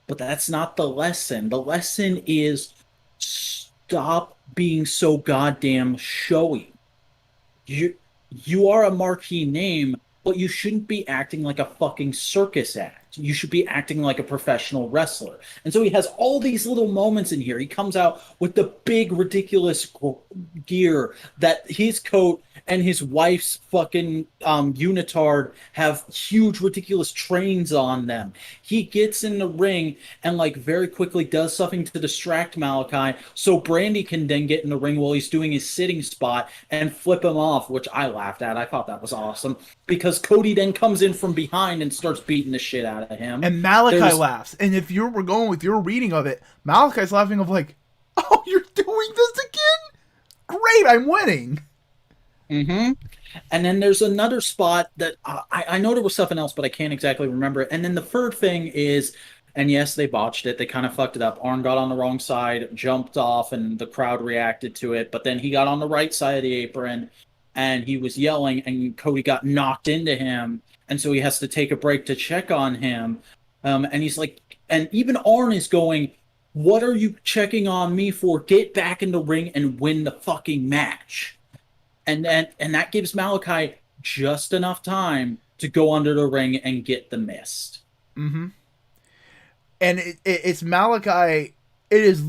But that's not the lesson. The lesson is stop being so goddamn showy. You are a marquee name, but you shouldn't be acting like a fucking circus act. You should be acting like a professional wrestler. And so he has all these little moments in here. He comes out with the big, ridiculous gear that his coat and his wife's fucking unitard have huge, ridiculous trains on them. He gets in the ring and, like, very quickly does something to distract Malachi so Brandy can then get in the ring while he's doing his sitting spot and flip him off, which I laughed at. I thought that was awesome because Cody then comes in from behind and starts beating the shit out of him. And Malachi laughs. And if we're going with your reading of it, Malachi's laughing of like, oh, you're doing this again? Great, I'm winning. And then there's another spot that I know there was something else, but I can't exactly remember it. And then the third thing is, and yes, they botched it. They kind of fucked it up. Arn got on the wrong side, jumped off, and the crowd reacted to it. But then he got on the right side of the apron, and he was yelling, and Cody got knocked into him. And so he has to take a break to check on him. And he's like, and even Arn is going, what are you checking on me for? Get back in the ring and win the fucking match. And that gives Malachi just enough time to go under the ring and get the mist. And it's Malachi. It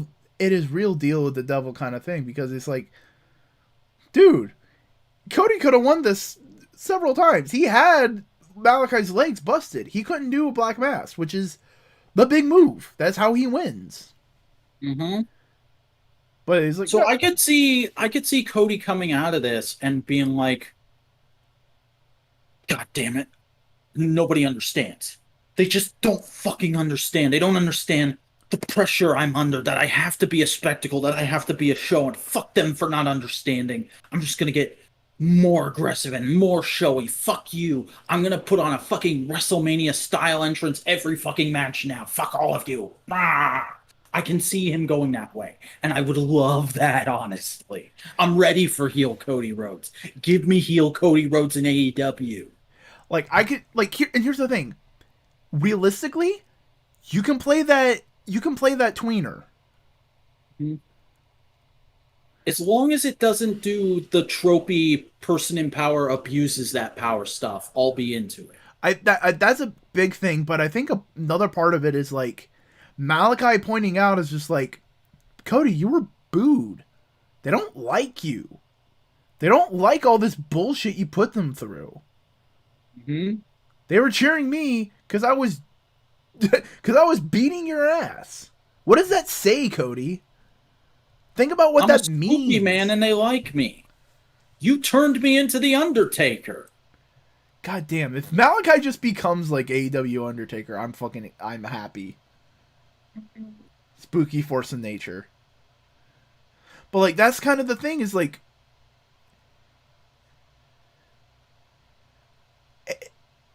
is real deal with the devil kind of thing because it's like, dude, Cody could have won this several times. He had Malachi's legs busted. He couldn't do a black mass, which is the big move. That's how he wins. But he's like, so I could see Cody coming out of this and being like, God damn it, nobody understands. They just don't fucking understand. They don't understand the pressure I'm under, that I have to be a spectacle, that I have to be a show, and fuck them for not understanding. I'm just gonna get more aggressive and more showy. Fuck you. I'm gonna put on a fucking WrestleMania style entrance every fucking match now. Fuck all of you. Ah! I can see him going that way. And I would love that, honestly. I'm ready for heel Cody Rhodes. Give me heel Cody Rhodes in AEW. Like I could like here and here's the thing. Realistically, you can play that tweener. As long as it doesn't do the tropey person in power abuses that power stuff, I'll be into it. That's a big thing, but I think another part of it is like Malachi pointing out is just like, Cody, you were booed. They don't like you. They don't like all this bullshit you put them through. Hmm. They were cheering me because I was because I was beating your ass. What does that say, Cody? Think about what I'm a that spooky means. man and they like me. You turned me into the Undertaker. God damn, if Malachi just becomes like AEW Undertaker, I'm happy. Spooky force of nature. But like that's kind of the thing is like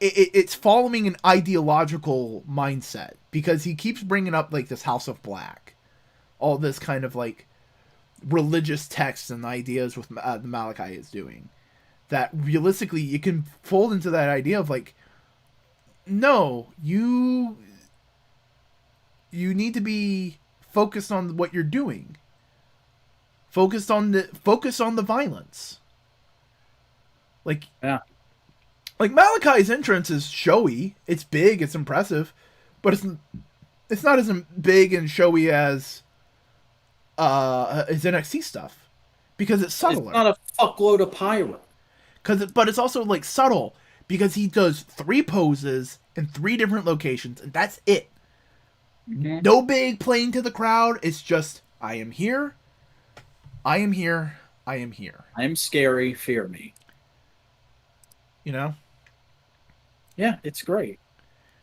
it's following an ideological mindset because he keeps bringing up like this House of Black, all this kind of like religious texts and ideas with the Malachi is doing. That realistically you can fold into that idea of like, no, you need to be focused on what you're doing. Focus on the violence. Like Yeah. like Malachi's entrance is showy. It's big. It's impressive, but it's not as big and showy as his NXT stuff because it's It's subtler. not a fuckload of pyro. But it's also like subtle because he does 3 poses in 3 different locations and that's it. Mhm. No big playing to the crowd. It's just I am here. I am here. I am here. I'm scary, fear me. You know. Yeah, it's great.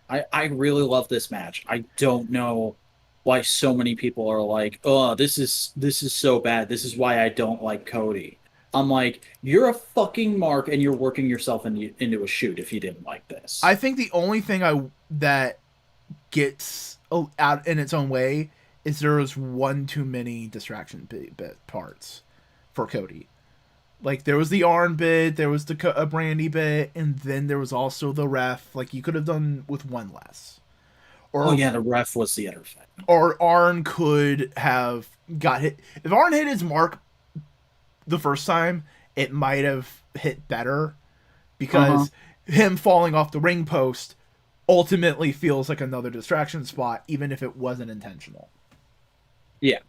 I really love this match. I don't know why so many people are like, "Oh, this is so bad. This is why I don't like Cody." I'm like, "You're a fucking mark and you're working yourself into a shoot if you didn't like this." I think the only thing I that gets out in its own way is there was one too many distraction bit parts for Cody. Like there was the Arn bit, there was the Brandy bit, and then there was also the ref. Like you could have done with one less, Oh or yeah, the ref was the other thing. Arn could have got hit. If Arn hit his mark the first time, it might have hit better Uh-huh. because him falling off the ring post ultimately feels like another distraction spot, even if it wasn't intentional. Yeah.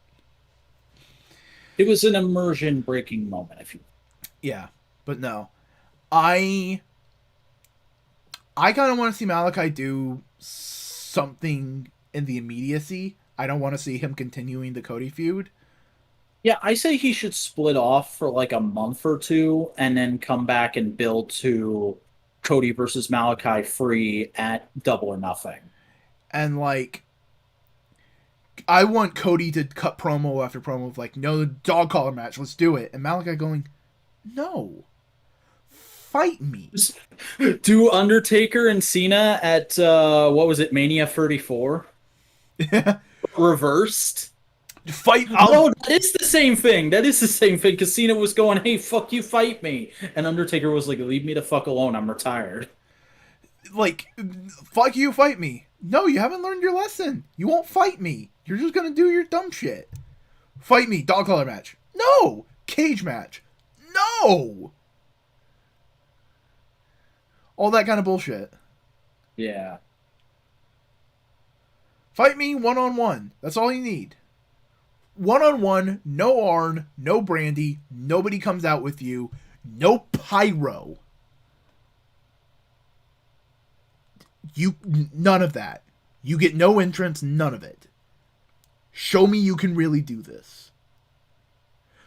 It was an immersion breaking moment, if you. Yeah, but no, I I kind of want to see Malachi do something in the immediacy. I don't want to see him continuing the Cody feud. Yeah, I say he should split off for like a month or two and then come back and build to Cody versus Malachi free at Double or Nothing. And like I want Cody to cut promo after promo of like, no dog collar match, let's do it. And Malachi going, no, fight me. Do Undertaker and Cena at what was it, Mania 34? Reversed? Fight. No, that is the same thing. That is the same thing. Because Cena was going, "Hey, fuck you, fight me," and Undertaker was like, "Leave me the fuck alone. I'm retired." Like, fuck you, fight me. No, you haven't learned your lesson. You won't fight me. You're just gonna do your dumb shit. Fight me, dog collar match. No, cage match. No, all that kind of bullshit. Yeah. Fight me 1-on-1. That's all you need. 1-on-1, no Arn, no Brandy, nobody comes out with you, no pyro. None of that. You get no entrance, none of it. Show me you can really do this.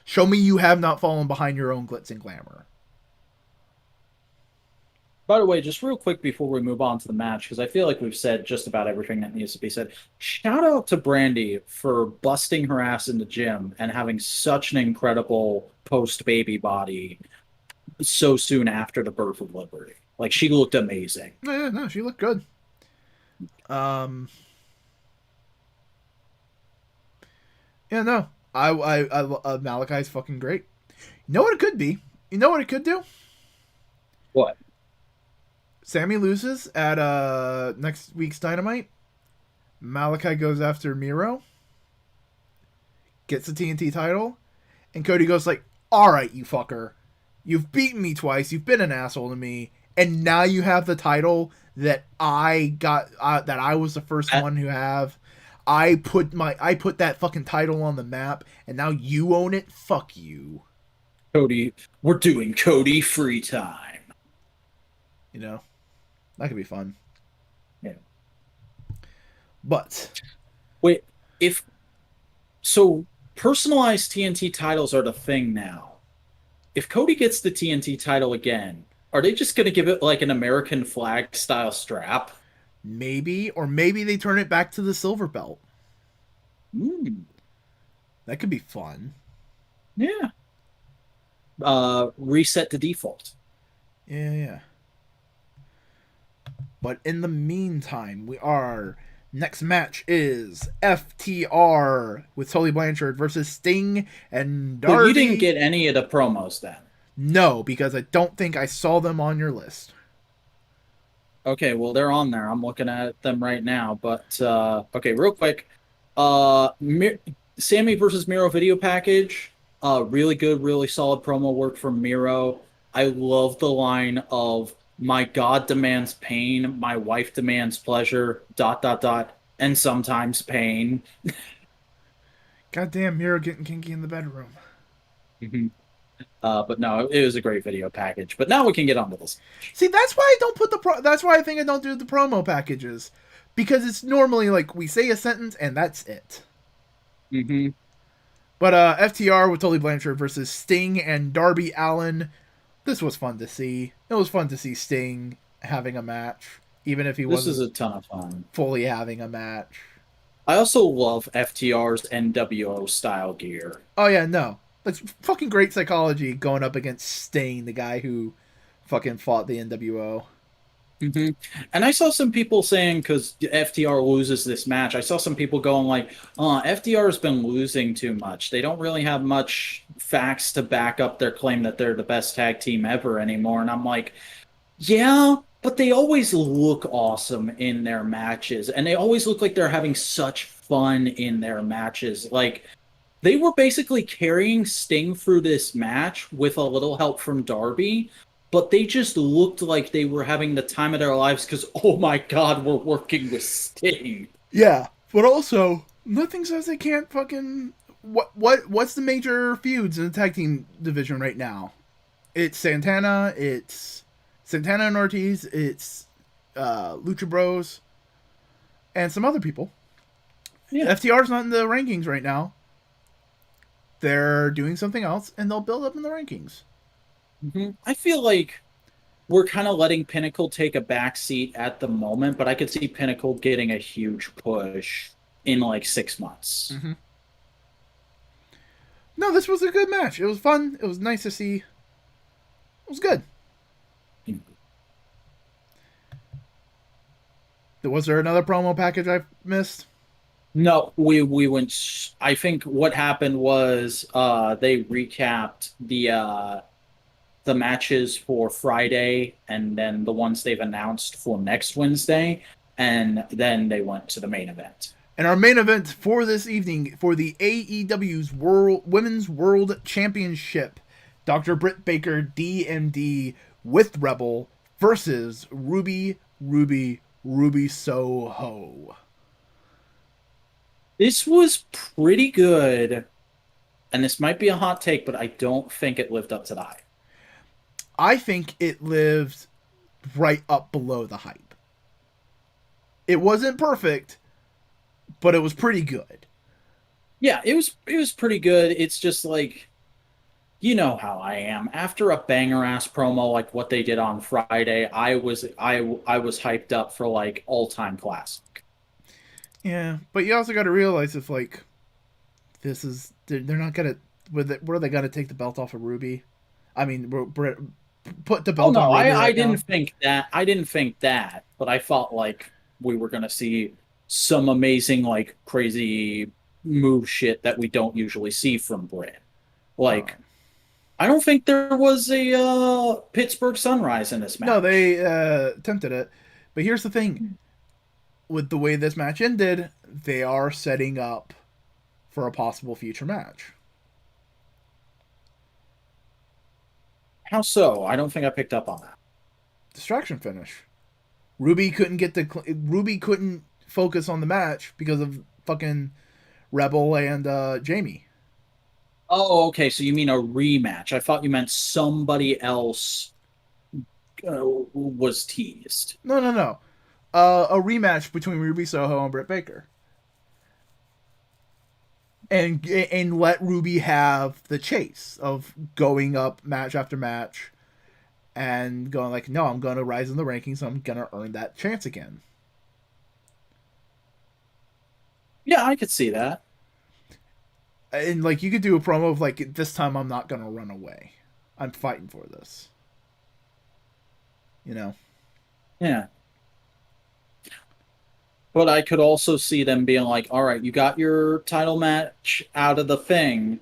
Show me you have not fallen behind your own glitz and glamour. By the way, just real quick before we move on to the match, because I feel like we've said just about everything that needs to be said. Shout out to Brandy for busting her ass in the gym and having such an incredible post baby body. so soon after the birth of Liberty. Like she looked amazing. Yeah, no, she looked good. Um, yeah, no, Malachi's fucking great. You know what it could be? You know what it could do? What? Sammy loses at next week's Dynamite. Malachi goes after Miro, gets the TNT title, and Cody goes like, "All right, you fucker, you've beaten me twice. You've been an asshole to me, and now you have the title that I got. That I was the first That, one who have. I put that fucking title on the map, and now you own it. Fuck you. Cody, we're doing Cody free time. You know that could be fun. Yeah. But Wait, if so, personalized TNT titles are the thing now. If Cody gets the TNT title again, are they just going to give it like an American flag style strap? maybe they turn it back to the silver belt. Mm, That could be fun. yeah. Reset to default. Yeah, yeah. But in the meantime, our next match is FTR with Tully Blanchard versus Sting and So you didn't Darby. get any of the promos then. No, because I don't think I saw them on your list. Okay, well they're on there. I'm looking at them right now. But okay, real quick. Sammy versus Miro video package. Really good, really solid promo work from Miro. I love the line of "My God demands pain, my wife demands pleasure." Dot dot dot, and sometimes pain. Goddamn, Miro getting kinky in the bedroom. Mhm. But no, it was a great video package. But now we can get on to this. See, that's why I don't put that's why I think I don't do the promo packages, because it's normally like we say a sentence and that's it. Hmm. But FTR with Tully Blanchard versus Sting and Darby Allin. This was fun to see. It was fun to see Sting having a match, even if he This is wasn't a ton of fun. fully having a match. I also love FTR's NWO style gear. Oh yeah, no, that's fucking great psychology going up against Sting, the guy who fucking fought the NWO. Hmm. And I saw some people saying because FTR loses this match, I saw some people going like, FTR has been losing too much. They don't really have much facts to back up their claim that they're the best tag team ever anymore." And I'm like, yeah, but they always look awesome in their matches, and they always look like they're having such fun in their matches. Like they were basically carrying Sting through this match with a little help from Darby, but they just looked like they were having the time of their lives because, oh my God, we're working with Sting. Yeah, but also nothing says they can't fucking. What's the major feuds in the tag team division right now? It's Santana. It's Santana and Ortiz. It's Lucha Bros and some other people. Yeah. FTR's not in the rankings right now. They're doing something else, and they'll build up in the rankings. I feel like we're kind of letting Pinnacle take a back seat at the moment, but I could see Pinnacle getting a huge push in like 6 months. Mm-hmm. No, this was a good match. It was fun. It was nice to see. It was good. Was there another promo package I missed? No, we went. I think what happened was they recapped the matches for Friday and then the ones they've announced for next Wednesday, and then they went to the main event. And our main event for this evening for the AEW's Women's World Championship, Dr. Britt Baker DMD with Rebel versus Ruby Soho. This was pretty good, and this might be a hot take, but I don't think it lived up to the hype. I think it lived right up below the hype. It wasn't perfect, but it was pretty good. Yeah, it was pretty good. It's just like you know how I am. After a banger ass promo like what they did on Friday, I was hyped up for like all time classic. Yeah, but you also got to realize if like they're not gonna what are they gonna take the belt off of Ruby? I mean Britt. put the Oh belt no, on Ruby I right didn't now. think that. I didn't think that, but I felt like we were gonna see some amazing, like crazy move shit that we don't usually see from BRYAN. Like, I don't think there was a Pittsburgh Sunrise in this No, match. they attempted it, but here's the thing: with the way this match ended, they are setting up for a possible future match. How so? I don't think I picked up on that. Distraction finish. Ruby couldn't focus on the match because of fucking Rebel and Jamie. Oh, okay. So you mean a rematch? I thought you meant somebody else was teased. No, no, no. A rematch between Ruby Soho and Britt Baker, and let Ruby have the chase of going up match after match and going like, no, I'm going to rise in the rankings. So I'm going to earn that chance again. Yeah, I could see that. And like you could do a promo of like, this time I'm not going to run away. I'm fighting for this. You know. Yeah. But I could also see them being like, all right, you got your title match out of the thing.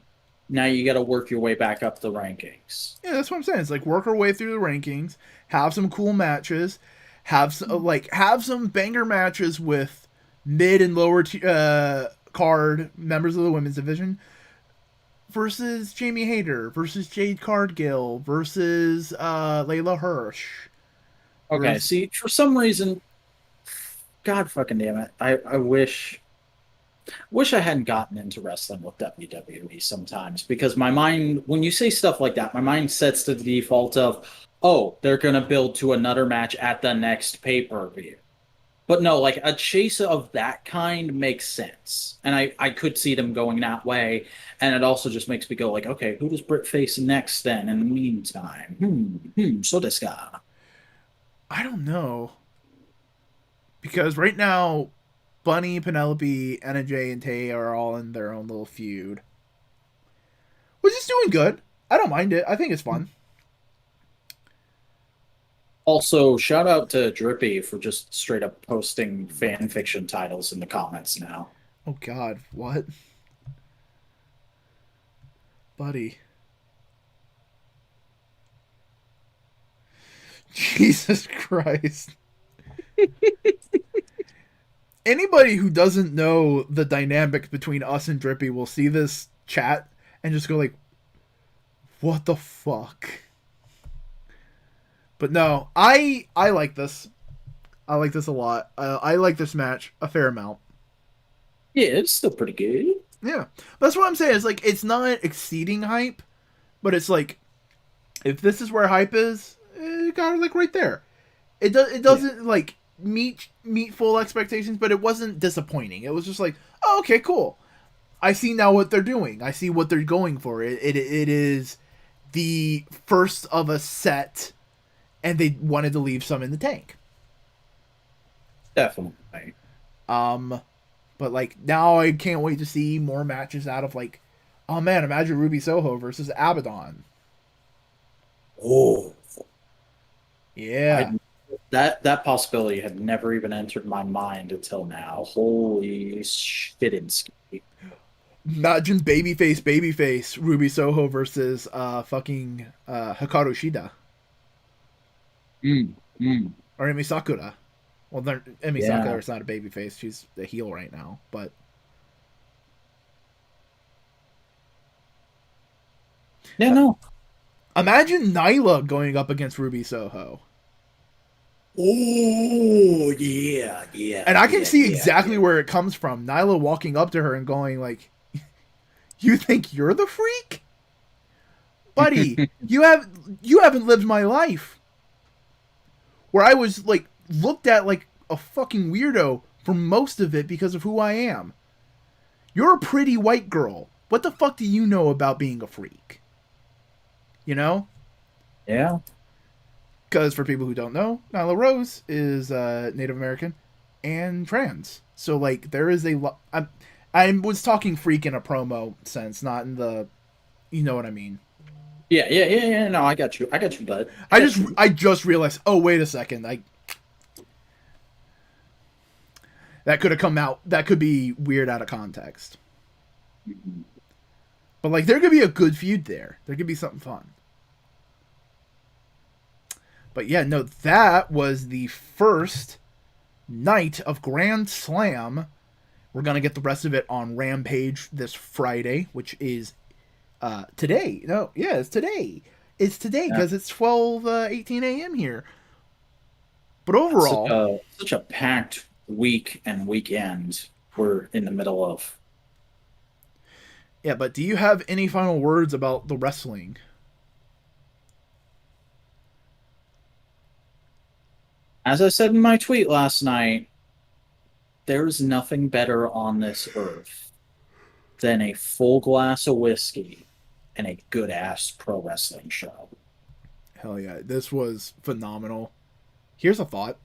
Now you got to work your way back up the rankings. Yeah, that's what I'm saying. It's like work our way through the rankings, have some cool matches, have some banger matches with mid and lower card members of the women's division versus Jamie Hayter versus Jade Cargill versus Layla Hirsch. Okay, Versus, see, for some reason, God fucking damn it. I wish I hadn't gotten into wrestling with WWE sometimes because my mind, when you say stuff like that, my mind sets to the default of, oh, they're going to build to another match at the next pay per view. But no, like a chase of that kind makes sense. And I could see them going that way. And it also just makes me go, like, okay, who does Britt face next then in the meantime? So this guy. I don't know, because right now Bunny, Penelope, Anna Jay, and Tay are all in their own little feud, which is doing good. I don't mind it. I think it's fun. Also, shout out to Drippy for just straight up posting fan fiction titles in the comments now. Oh God, what, buddy? Jesus Christ. Anybody who doesn't know the dynamic between us and Drippy will see this chat and just go like, "What the fuck?" But no, I like this. I like this a lot. I like this match a fair amount. Yeah, it's still pretty good. Yeah, that's what I'm saying. It's like it's not exceeding hype, but it's like if this is where hype is, it got it like right there. It Yeah, doesn't like meet full expectations, but it wasn't disappointing. It was just like, oh, okay, cool. I see now what they're doing. I see what they're going for. It is the first of a set, and they wanted to leave some in the tank. definitely. Um, but like now, I can't wait to see more matches out of like, oh man, imagine Ruby Soho versus Abaddon. Oh, Yeah, I that possibility had never even entered my mind until now. Holy shitinsky. imagine babyface Ruby Soho versus fucking Hikaru Shida Mm, mm, or Emi Sakura. Well, Emi yeah. Sakura is not a babyface; she's a heel right now. But Yeah, no. imagine Nyla going up against Ruby Soho. Oh, yeah, yeah, And I can yeah, see yeah, exactly yeah. where it comes from. Nyla walking up to her and going like, "You think you're the freak, buddy? You haven't lived my life, where I was like looked at like a fucking weirdo for most of it because of who I am. You're a pretty white girl. What the fuck do you know about being a freak? You know?" Yeah, Because for people who don't know, Nyla Rose is Native American and trans. So like there is a lot. I was talking freak in a promo sense, not in the, you know what I mean. Yeah. No, I got you. I got you, bud. I just realized. Oh, wait a second. That could have come out. That could be weird out of context. But like, there could be a good feud there. There could be something fun. But yeah, no, that was the first night of Grand Slam. We're gonna get the rest of it on Rampage this Friday, which is today. No, yeah, it's today. It's today Yeah. because it's 12:18 a.m. here. But It's overall, such a packed week and weekend we're in the middle of. yeah. But do you have any final words about the wrestling? As I said in my tweet last night, there's nothing better on this earth than a full glass of whiskey and a good ass pro wrestling show. Hell yeah, this was phenomenal. Here's a thought: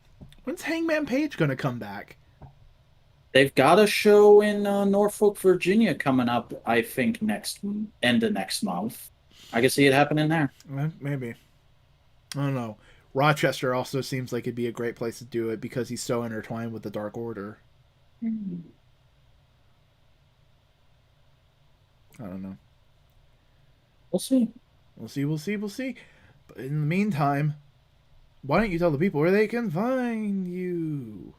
when's Hangman Page gonna come back? They've got a show in Norfolk, Virginia coming up, I think, next end of next month. I can see it happening there. Maybe. I don't know. Rochester also seems like it'd be a great place to do it because he's so intertwined with the Dark Order. I don't know. We'll see. We'll see, we'll see, we'll see. But in the meantime, why don't you tell the people where they can find you?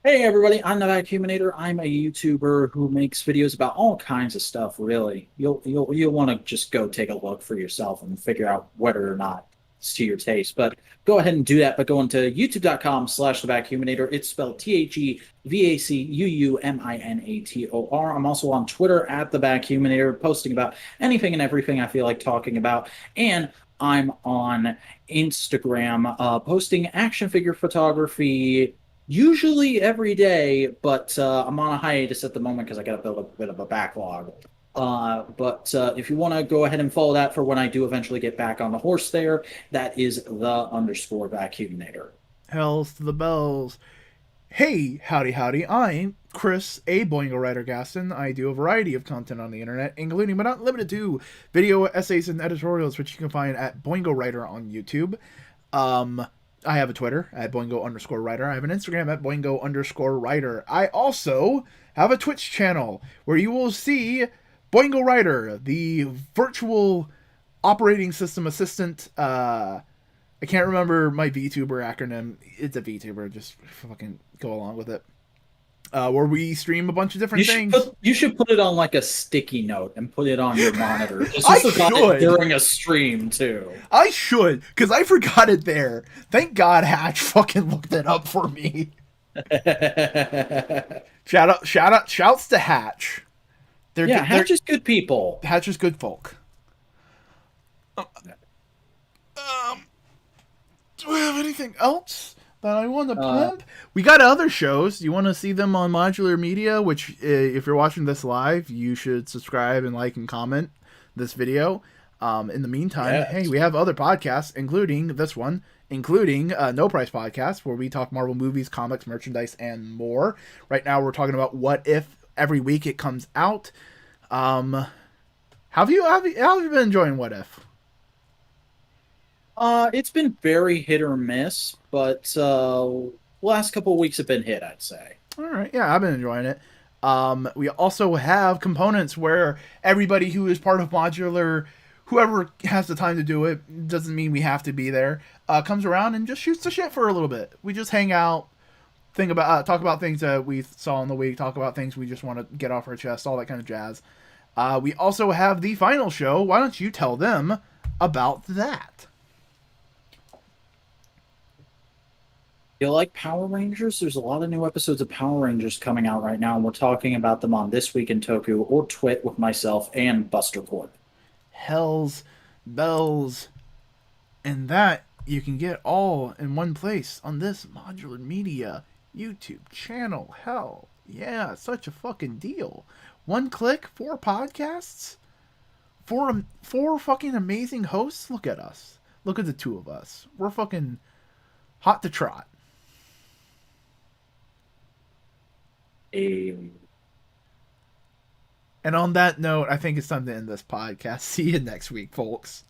Hey everybody, I'm the Vacuuminator. I'm a YouTuber who makes videos about all kinds of stuff, really. You'll want to just go take a look for yourself and figure out whether or not it's to your taste. But go ahead and do that by going to youtube.com/the Vacuuminator. It's spelled TheVacuuminator. I'm also on Twitter at the Vacuuminator, posting about anything and everything I feel like talking about. And I'm on Instagram, posting action figure photography usually every day, but I'm on a hiatus at the moment because I got to build a bit of a backlog. But if you want to go ahead and follow that for when I do eventually get back on the horse there, that is the_Vacuuminator. Hells to the bells. Hey, howdy. I'm Chris, a Boingo Writer Gaston. I do a variety of content on the internet, including but not limited to video essays and editorials, which you can find at Boingo Writer on YouTube. I have a Twitter at Boingo_Writer. I have an Instagram at Boingo_Writer. I also have a Twitch channel where you will see Boingo Writer, the virtual operating system assistant. I can't remember my VTuber acronym. It's a VTuber. Just fucking go along with it. Where we stream a bunch of different things. You should put it on like a sticky note and put it on your monitor. Just I forgot should. it during a stream too. I should, because I forgot it there. Thank God Hatch fucking looked it up for me. Shouts to Hatch. Hatch is good people. Hatch is good folk. Do I have anything else that I want to pimp? We got other shows. You want to see them on Modular Media, which, if you're watching this live, you should subscribe and like and comment this video. In the meantime, hey, we have other podcasts, including this one, including No Price Podcast, where we talk Marvel movies, comics, merchandise, and more. Right now, we're talking about What If. Every week it comes out. How have you been enjoying What If? It's been very hit or miss, but last couple of weeks have been hit, I'd say. All right, yeah, I've been enjoying it. We also have components where everybody who is part of Modular, whoever has the time to do it, doesn't mean we have to be there, comes around and just shoots the shit for a little bit. We just hang out, talk about things that we saw in the week, talk about things we just want to get off our chest, all that kind of jazz. We also have the final show. Why don't you tell them about that? You like Power Rangers? There's a lot of new episodes of Power Rangers coming out right now, and we're talking about them on This Week in Toku or Twit with myself and Buster Corp. Hells bells. And that you can get all in one place on this Modular Media YouTube channel. Hell yeah, such a fucking deal. One click, 4 podcasts, four fucking amazing hosts. Look at us. Look at the two of us. We're fucking hot to trot. And on that note, I think it's time to end this podcast. See you next week, folks.